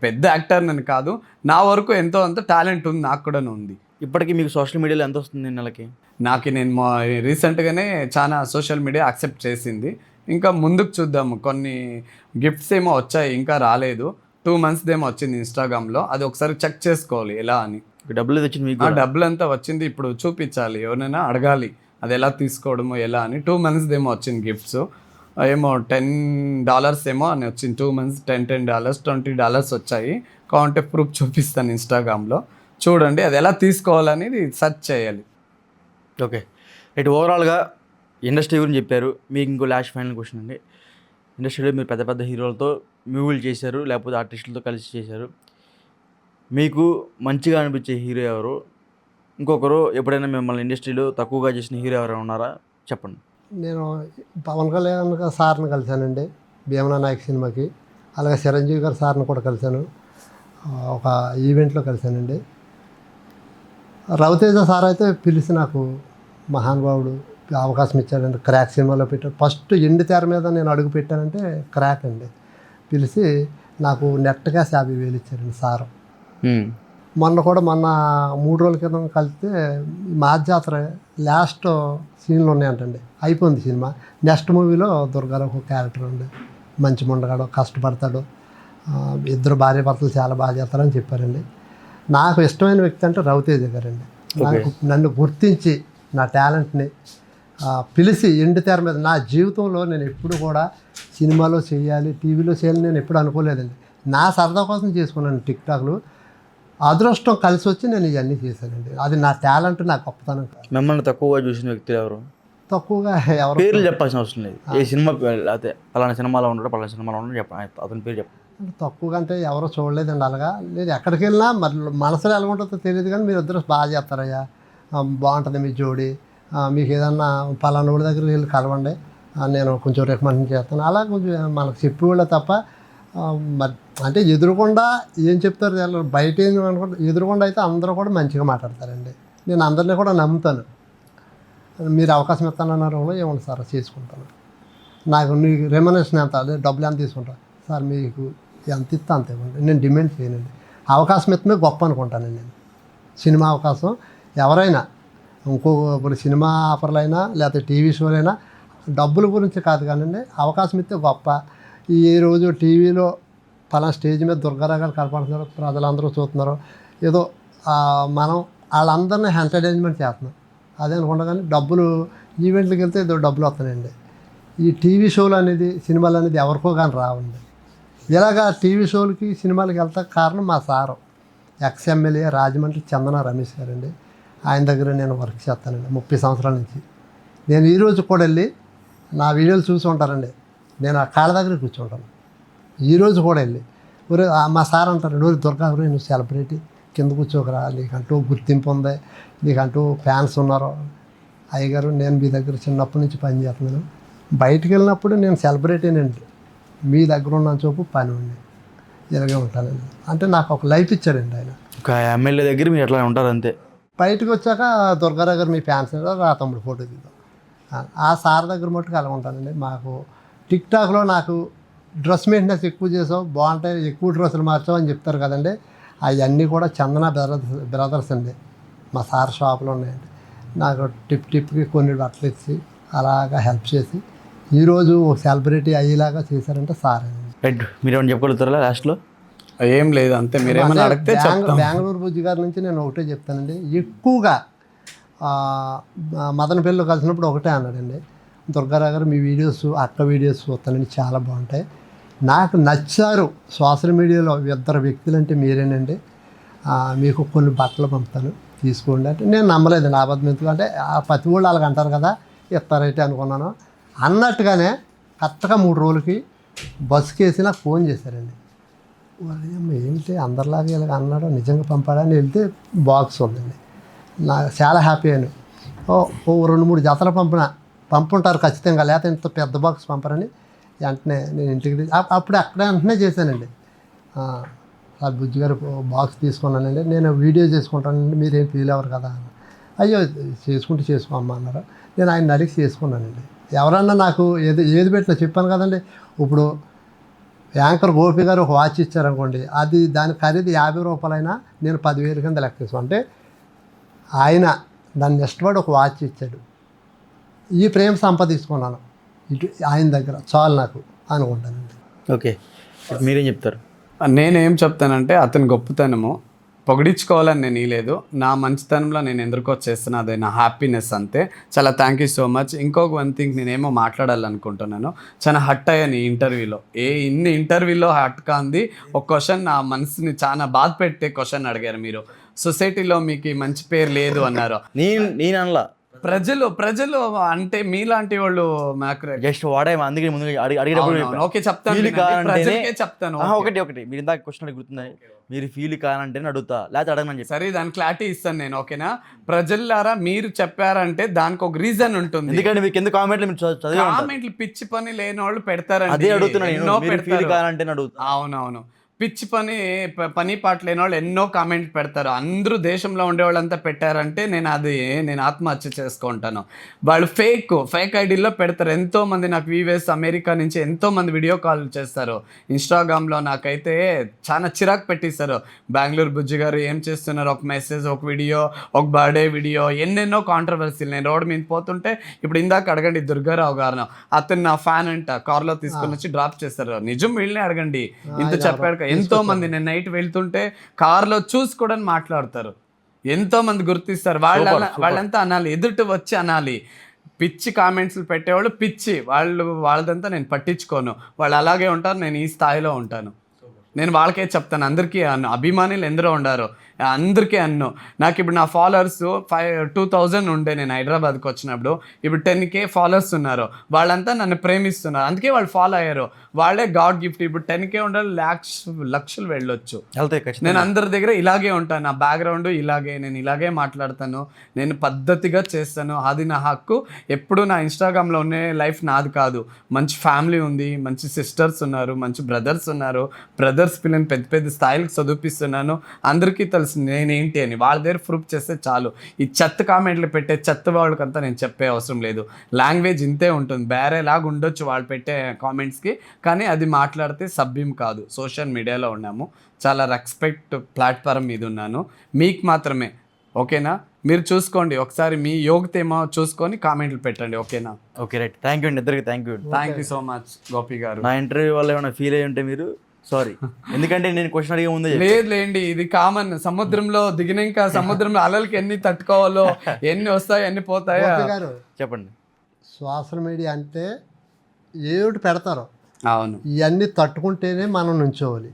A: పెద్ద యాక్టర్ అని కాదు, నా వరకు ఎంతో అంత టాలెంట్ ఉంది, నాకు కూడా ఉంది.
B: ఇప్పటికీ మీకు సోషల్ మీడియాలో ఎంత వస్తుంది నెలకి?
A: నాకు నేను రీసెంట్గానే చాలా సోషల్ మీడియా యాక్సెప్ట్ చేసింది. ఇంకా ముందుకు చూద్దాము. కొన్ని గిఫ్ట్స్ ఏమో వచ్చాయి, ఇంకా రాలేదు. 2 months ఏమో వచ్చింది ఇన్స్టాగ్రామ్లో, అది ఒకసారి చెక్ చేసుకోవాలి ఎలా అని.
B: డబ్బులు తెచ్చింది మీకు?
A: ఆ డబ్బులు అంతా వచ్చింది, ఇప్పుడు చూపించాలి, ఎవరైనా అడగాలి అది ఎలా తీసుకోవడమో ఎలా అని. 2 months ఏమో వచ్చింది గిఫ్ట్స్, ఏమో $10 ఏమో అని వచ్చింది. 2 months $10 $20 వచ్చాయి. కావాలంటే ప్రూఫ్ చూపిస్తాను ఇన్స్టాగ్రామ్లో, చూడండి. అది ఎలా తీసుకోవాలనేది సెర్చ్ చేయాలి.
B: Okay right. ఓవరాల్గా ఇండస్ట్రీ గురించి చెప్పారు. మీకు ఇంకో లాస్ట్ ఫైనల్ క్వశ్చన్ అండి. ఇండస్ట్రీలో మీరు పెద్ద పెద్ద హీరోలతో మూవీలు చేశారు, లేకపోతే ఆర్టిస్టులతో కలిసి చేశారు. మీకు మంచిగా అనిపించే హీరో ఎవరు? ఇంకొకరు ఎప్పుడైనా మిమ్మల్ని ఇండస్ట్రీలో తక్కువగా చేసిన హీరో ఎవరైనా ఉన్నారా? చెప్పండి.
E: నేను పవన్ కళ్యాణ్ సార్ని కలిశానండి భీమనా నాయక్ సినిమాకి. అలాగే చిరంజీవి గారు సార్ని కూడా కలిశాను, ఒక ఈవెంట్లో కలిశానండి. రవితేజ సార్ అయితే పిలిచి నాకు మహానుభావుడు అవకాశం ఇచ్చాడండి. క్రాక్ సినిమాలో పెట్టాడు. ఫస్ట్ ఎండి తెర మీద నేను అడుగు పెట్టానంటే క్రాక్ అండి. పిలిచి నాకు నెట్గా 50,000 ఇచ్చారండి సారు. మొన్న 3 రోజుల క్రితం కలిస్తే మాధ్యాత్ర లాస్ట్ సీన్లు ఉన్నాయంటండి, అయిపోయింది సినిమా. నెక్స్ట్ మూవీలో దుర్గారావు ఒక క్యారెక్టర్ ఉంది, మంచి ముండగాడు, కష్టపడతాడు, 2 భార్యాభర్తలు చాలా బాగా చేస్తారని చెప్పారండి. నాకు ఇష్టమైన వ్యక్తి అంటే రవితేజ గారండి. నన్ను గుర్తించి నా టాలెంట్ని పిలిచి ఎండు తెర మీద, నా జీవితంలో నేను ఎప్పుడు కూడా సినిమాలో చేయాలి, టీవీలో చేయాలి నేను ఎప్పుడు అనుకోలేదండి. నా సరదా కోసం చేసుకున్నాను టిక్టాక్లు. అదృష్టం కలిసి వచ్చి నేను ఇవన్నీ చేశానండి. అది నా టాలెంట్, నా గొప్పతనం కాదు.
B: మిమ్మల్ని తక్కువగా చూసిన వ్యక్తులు ఎవరు?
E: తక్కువగా ఎవరు
B: పేర్లు చెప్పాల్సిన అవసరం లేదు. ఏ సినిమా అయితే పలానా సినిమాలో ఉండడు, పలానా సినిమాలో ఉండడు చెప్పండి, అతని పేరు చెప్పండి.
E: తక్కువగా అంటే ఎవరో చూడలేదండి. అలాగా లేదు, ఎక్కడికి వెళ్ళినా మరి మనసులో ఎలా ఉంటుందో తెలియదు, కానీ మీరు ఇద్దరు బాగా చేస్తారయ్యా, బాగుంటుంది మీ జోడి, మీకు ఏదన్నా పలానా వాళ్ళ దగ్గరికి వెళ్ళి కలవండి, నేను కొంచెం రికమెండ్ చేస్తాను, అలా కొంచెం మనకు చెప్పేవాళ్ళే తప్ప మరి అంటే ఎదురుకుండా ఏం చెప్తారు బయట ఏం అనుకుంటే, ఎదురుకుండా అయితే అందరూ కూడా మంచిగా మాట్లాడతారండి. నేను అందరినీ కూడా నమ్ముతాను. మీరు అవకాశం ఇస్తానన్నారు, ఏమన్నా సార్ చేసుకుంటాను, నాకు నీకు రెమ్యునరేషన్ ఎంత, డబ్బులు ఎంత తీసుకుంటాను సార్, మీకు ఎంత ఇస్తా అంత ఇవ్వండి, నేను డిమాండ్ చేయనండి. అవకాశం ఇస్తమే గొప్ప అనుకుంటానండి నేను. సినిమా అవకాశం ఎవరైనా, ఇప్పుడు సినిమా ఆఫర్లైనా లేకపోతే టీవీ షోలైనా డబ్బుల గురించి కాదు కానండి, అవకాశం ఇస్తే గొప్ప. ఈ రోజు టీవీలో పలానా స్టేజ్ మీద దుర్గారావు గారు కనపడుతున్నారు, ప్రజలందరూ చూస్తున్నారు, ఏదో మనం వాళ్ళందరినీ ఎంటర్టైన్మెంట్ చేస్తున్నాం అదే అనుకుంటా. కానీ డబ్బులు ఈవెంట్లకు వెళ్తే ఏదో డబ్బులు వస్తున్నాయండి. ఈ టీవీ షోలు అనేది, సినిమాలు అనేది ఎవరికో కానీ రావండి. ఇలాగా టీవీ షోలకి సినిమాలకి వెళ్తా కారణం మా సారు, ఎక్స్ఎమ్మెల్యే రాజమండ్రి చందన రమేష్ గారండి. ఆయన దగ్గర నేను వర్క్ చేస్తానండి 30 సంవత్సరాల నుంచి. నేను ఈరోజు కూడా వెళ్ళి నా వీడియోలు చూసి ఉంటారండి, నేను ఆ కాళ్ళ దగ్గర కూర్చుంటాను. ఈరోజు కూడా వెళ్ళి మా సార్ అంటారు, రోజు దుర్గా నువ్వు సెలబ్రిటీ, కింద కూర్చోకరా, నీకంటూ గుర్తింపు ఉంది, నీకంటూ ఫ్యాన్స్ ఉన్నారు. అయ్యగారు నేను మీ దగ్గర చిన్నప్పటి నుంచి పని చేస్తున్నాను, బయటికి వెళ్ళినప్పుడు నేను సెలబ్రిటీనండి, మీ దగ్గర ఉన్న చూపు పని ఉంది, ఇలాగే ఉంటానండి. అంటే నాకు ఒక లైఫ్ ఇచ్చాడండి ఆయన.
B: ఒక ఎమ్మెల్యే దగ్గర మీరు ఎట్లా ఉంటారు అంతే.
E: బయటకు వచ్చాక దుర్గారావు గారు మీ ఫ్యాన్స్ రా తమ్ముడు ఫోటో దిద్దాం, ఆ సార్ దగ్గర మట్టుకు అలా ఉంటానండి. మాకు టిక్టాక్లో నాకు డ్రెస్ మెయింటెనెన్స్ ఎక్కువ చేసావు, బాగుంటాయి, ఎక్కువ డ్రెస్సులు మార్చావు అని చెప్తారు కదండి, అవన్నీ కూడా చందన బ్రదర్స్ అండి, మా సార్ షాప్లో ఉన్నాయండి. నాకు టిప్కి కొన్ని బట్టలు ఇచ్చి అలాగా హెల్ప్ చేసి ఈరోజు సెలబ్రిటీ అయ్యేలాగా చేశారంటే సార్ అండి.
B: రైట్, మీరేమైనా చెప్పగలుగుతారా లాస్ట్లో?
A: ఏం లేదు, అంతే. మీరేమైనా అడిగితే
E: బెంగళూరు బుజ్జి గారి నుంచి నేను ఒకటే చెప్తానండి, ఎక్కువగా మదనపల్లిలో కలిసినప్పుడు ఒకటే అన్నాడండి, దుర్గారావు గారు మీ వీడియోస్, అక్క వీడియోస్ చూస్తానండి, చాలా బాగుంటాయి, నాకు నచ్చారు సోషల్ మీడియాలో 2 వ్యక్తులు అంటే మీరేనండి, మీకు కొన్ని బట్టలు పంపుతాను తీసుకోండి అంటే. నేను నమ్మలేదండి, అబద్ధం ఎందుకు అంటే ప్రతి వాళ్ళు అలాగ అంటారు కదా, ఇస్తారైతే అనుకున్నాను. అన్నట్టుగానే కరెక్ట్గా 3 రోజులకి బస్సుకి వేసి నాకు ఫోన్ చేశారండి. ఏంటి అందరిలాగా ఇలాగ అన్నాడు, నిజంగా పంపాడని వెళ్తే బాక్స్ ఉందండి. నాకు చాలా హ్యాపీ అయ్యాను. ఓ 2-3 జతలు పంపుంటారు ఖచ్చితంగా, లేకపోతే ఇంత పెద్ద బాక్స్ పంపరని వెంటనే నేను ఇంటికి అప్పుడు అక్కడే వెంటనే చేశానండి. సార్ బుజ్జి గారు బాక్స్ తీసుకున్నానండి, నేను వీడియో చేసుకుంటానండి, మీరేం ఫీల్ అవ్వరు కదా అని. అయ్యో చేసుకోమ్మా అన్నారు. నేను ఆయన అడిగి చేసుకున్నానండి. ఎవరన్నా నాకు ఏది పెట్టినా చెప్పాను కదండి, ఇప్పుడు యాంకర్ గోపి గారు ఒక వాచ్ ఇచ్చారనుకోండి, అది దాని ఖరీదు 50 రూపాయలైనా నేను 10,000 కింద లెక్కేసాను. అంటే ఆయన దాన్ని ఇష్టపడి ఒక వాచ్ ఇచ్చాడు. ఈ ప్రేమ సంపాదించుకున్నాను ఇటు ఆయన దగ్గర, చాలు నాకు అనుకుంటానండి.
B: ఓకే, మీరేం చెప్తారు?
A: నేనేం చెప్తానంటే అతని గొప్పతనము పొగిడించుకోవాలని నేను లేదు, నా మంచితనంలో నేను ఎందుకో చేస్తున్నా, అదే నా హ్యాపీనెస్ అంతే. చాలా థ్యాంక్ యూ సో మచ్. ఇంకొక వన్ థింగ్ నేనేమో మాట్లాడాలనుకుంటున్నాను. చాలా హట్ అయ్యాను ఈ ఇంటర్వ్యూలో. ఇన్ని ఇంటర్వ్యూలో హట్ కాంది ఒక క్వశ్చన్ నా మనసుని చాలా బాధ పెట్టే క్వశ్చన్ అడిగారు మీరు. సొసైటీలో మీకు మంచి పేరు లేదు అన్నారు.
B: నేను అనలా,
A: ప్రజలు అంటే మీలాంటి వాళ్ళు మాకు
B: జస్ట్ వాడే అందుకే ముందు అడిగేటప్పుడు
A: ఓకే చెప్తాను,
B: ఫీల్
A: ప్రజలకే చెప్తాను.
B: ఒకటి మీరు ఇందాక క్వశ్చన్ గుర్తున్నాయి, మీరు ఫీల్ కానంటేనే అడుగుతా, లేకపోతే అడగనని చెప్పి.
A: సరే దాని క్లారిటీ ఇస్తాను నేను, ఓకేనా? ప్రజలారా మీరు చెప్పారంటే దానికి ఒక రీజన్ ఉంటుంది.
B: ఎందుకంటే మీకు ఎందుకు కామెంట్లు మీరు చదివి
A: కామెంట్లు పిచ్చి పని లేని వాళ్ళు పెడతారండి.
B: అదే అడుగుతున్నాను నేను,
A: ఎన్నో
B: మీరు ఫీల్
A: పెడతారు.
B: కానంటేనే అడుగుతా.
A: అవునవును, పిచ్చి పని పాట లేని వాళ్ళు ఎన్నో కామెంట్ పెడతారు. అందరూ దేశంలో ఉండేవాళ్ళంతా పెట్టారంటే నేను ఆత్మహత్య చేసుకుంటాను. వాళ్ళు ఫేక్ ఐడీల్లో పెడతారు. ఎంతోమంది నాకు వీవేస్ అమెరికా నుంచి ఎంతోమంది వీడియో కాల్ చేస్తారు. ఇన్స్టాగ్రామ్లో నాకైతే చాలా చిరాకు పెట్టిస్తారు. బెంగళూరు బుజ్జి గారు ఏం చేస్తున్నారు, ఒక మెసేజ్, ఒక వీడియో, ఒక బర్త్డే వీడియో, ఎన్నెన్నో కాంట్రవర్సీలు. నేను రోడ్డు మీద పోతుంటే ఇప్పుడు ఇందాక అడగండి దుర్గారావు గారు, అతను నా ఫ్యాన్ అంట, కార్లో తీసుకొని వచ్చి డ్రాప్ చేస్తారు. నిజం వీళ్ళని అడగండి, ఇంత చెప్పాడు. ఎంతో మంది నేను నైట్ వెళ్తుంటే కార్లో చూసి కూడా మాట్లాడతారు. ఎంతో మంది గుర్తిస్తారు. వాళ్ళంతా అనాలి, ఎదుటి వచ్చి అనాలి. పిచ్చి కామెంట్స్లు పెట్టేవాళ్ళు పిచ్చి, వాళ్ళదంతా నేను పట్టించుకోను. వాళ్ళు అలాగే ఉంటారు, నేను ఈ స్థాయిలో ఉంటాను. నేను వాళ్ళకే చెప్తాను, అందరికీ అభిమానులు ఎందరో ఉండారు, అందరికీ అన్ను. నాకు ఇప్పుడు నా ఫాలోవర్స్ 2,000 ఉండే నేను హైదరాబాద్కి వచ్చినప్పుడు, ఇప్పుడు 10K ఫాలోవర్స్ ఉన్నారు. వాళ్ళంతా నన్ను ప్రేమిస్తున్నారు, అందుకే వాళ్ళు ఫాలో అయ్యారు. వాళ్ళే గాడ్ గిఫ్ట్. ఇప్పుడు 10K ఉండాలి, లక్షలు వెళ్ళొచ్చు. నేను అందరి దగ్గర ఇలాగే ఉంటాను, నా బ్యాక్గ్రౌండ్ ఇలాగే, నేను ఇలాగే మాట్లాడతాను, నేను పద్ధతిగా చేస్తాను. అది నా హక్కు. ఎప్పుడు నా ఇన్స్టాగ్రామ్లో ఉండే లైఫ్ నాది కాదు. మంచి ఫ్యామిలీ ఉంది, మంచి సిస్టర్స్ ఉన్నారు, మంచి బ్రదర్స్ ఉన్నారు. బ్రదర్స్ పిల్లల్ని పెద్ద పెద్ద స్థాయిలకు చదివిస్తున్నాను. అందరికీ తెలుసు నేనేంటి అని. వాళ్ళ దగ్గర ప్రూఫ్ చేస్తే చాలు. ఈ చెత్త కామెంట్లు పెట్టే చెత్త వాళ్ళకంతా నేను చెప్పే అవసరం లేదు. లాంగ్వేజ్ ఇంతే ఉంటుంది, వేరేలాగా ఉండొచ్చు వాళ్ళు పెట్టే కామెంట్స్కి, కానీ అది మాట్లాడితే సభ్యం కాదు. సోషల్ మీడియాలో ఉన్నాము, చాలా రెస్పెక్ట్ ప్లాట్ఫామ్ మీద ఉన్నాను. మీకు మాత్రమే, ఓకేనా? మీరు చూసుకోండి ఒకసారి, మీ యోగ్యత ఏమో చూసుకొని కామెంట్లు పెట్టండి, ఓకేనా?
B: Okay, right. థ్యాంక్ యూ అండి ఇద్దరికి. Thank you
A: so much Gopi గారు.
B: నా ఇంటర్వ్యూ వల్ల ఏమైనా ఫీల్ అయ్యి ఉంటే మీరు సారీ, ఎందుకంటే నేను క్వశ్చన్ అడిగే ముందే
A: లేదులేండి, ఇది కామన్. సముద్రంలో దిగినాక సముద్రంలో అలలకి ఎన్ని తట్టుకోవాలో, ఎన్ని వస్తాయో ఎన్ని పోతాయో.
E: గారు
B: చెప్పండి.
E: సోషల్ మీడియా అంటే ఏమిటి పెడతారు,
A: అవును,
E: ఇవన్నీ తట్టుకుంటేనే మనం నుంచోవాలి,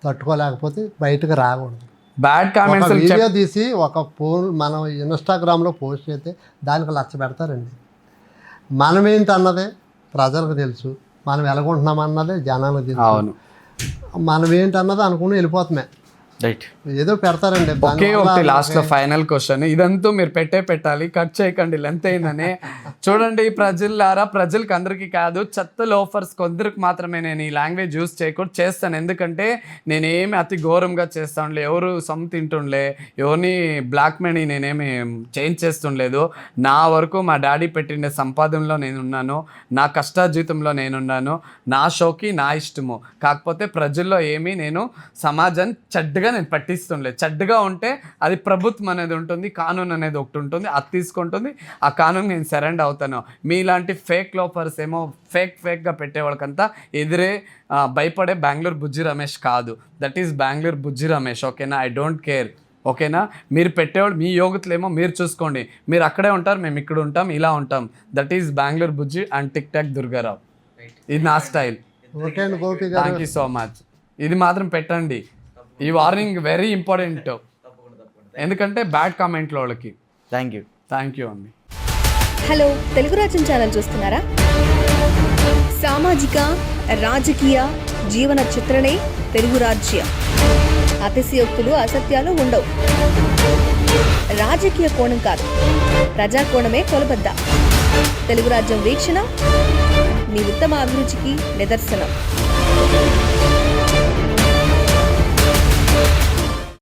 E: తట్టుకోలేకపోతే బయటకు రాకూడదు.
A: బ్యాడ్ కామెంట్స్
E: వీడియో తీసి ఒక మనం ఇన్స్టాగ్రామ్లో పోస్ట్ చేస్తే దానికి లక్ష పెడతారండి. మనమేంటి అన్నదే ప్రజలకు తెలుసు, మనం ఎలాగుంటున్నాం అన్నదే జనాలకు తెలుసు.
A: అవును,
E: మనం ఏంటన్నది అనుకుని వెళ్ళిపోతామే,
B: రైట్.
E: ఏదో పెడతారండి.
A: ఒకే ఒకటి లాస్ట్ లో ఫైనల్ క్వశ్చన్, ఇదంతా మీరు పెట్టాలి, కట్ చేయకండి, లెంత్ అయిందని. చూడండి ప్రజలారా, ప్రజలకి అందరికీ కాదు, చెత్త లోఫర్స్ కొందరికి మాత్రమే నేను ఈ లాంగ్వేజ్ యూజ్ చేయకూడదు చేస్తాను. ఎందుకంటే నేనేమి అతి ఘోరంగా చేస్తానులే, ఎవరు సొమ్ము తింటుండలే, ఎవరిని బ్లాక్ మనీ నేనేమి చేంజ్ చేస్తుండలేదు. నా వరకు మా డాడీ పెట్టిన సంపాదనలో నేనున్నాను, నా కష్టాజీతంలో నేనున్నాను, నా షోకి నా ఇష్టము. కాకపోతే ప్రజల్లో ఏమీ నేను సమాజాన్ని చెడ్డగా నేను పట్టిస్తుండలేదు. చెడ్డగా ఉంటే అది ప్రభుత్వం అనేది ఉంటుంది, కానూన్ అనేది ఒకటి ఉంటుంది, అది తీసుకుంటుంది, ఆ కానూన్ నేను సరెండర్ అవుతాను. మీలాంటి ఫేక్ లోపర్స్ ఏమో ఫేక్గా పెట్టేవాళ్ళకంతా ఎదురే భయపడే బెంగళూరు బుజ్జి రమేష్ కాదు. దట్ ఈస్ బెంగళూరు బుజ్జి రమేష్, ఓకేనా? ఐ డోంట్ కేర్, ఓకేనా? మీరు పెట్టేవాళ్ళు మీ యోగ్యతలేమో మీరు చూసుకోండి. మీరు అక్కడే ఉంటారు, మేము ఇక్కడ ఉంటాం, ఇలా ఉంటాం. That is Bengaluru Bujji and tick talk Durgarao. ఇది నా స్టైల్.
E: ఓకే అండి గోపి గారు,
A: థ్యాంక్ యూ సో మచ్. ఇది మాత్రం పెట్టండి, ఈ వార్నింగ్ వెరీ ఇంపార్టెంట్, ఎందుకంటే బ్యాడ్ కామెంట్లో వాళ్ళకి.
B: థ్యాంక్ యూ
A: అండి.
F: హలో, తెలుగు రాజ్యం ఛానల్ చూస్తున్నారా? సామాజిక రాజకీయ జీవన చిత్రణే తెలుగు రాజ్యం. అతిశయోక్తులు అసత్యాలు ఉండవు. రాజకీయ కోణం కాదు, ప్రజా కోణమే కొలబద్ద. తెలుగు రాజ్యం వీక్షణ మీ ఉత్తమ అభిరుచికి నిదర్శనం.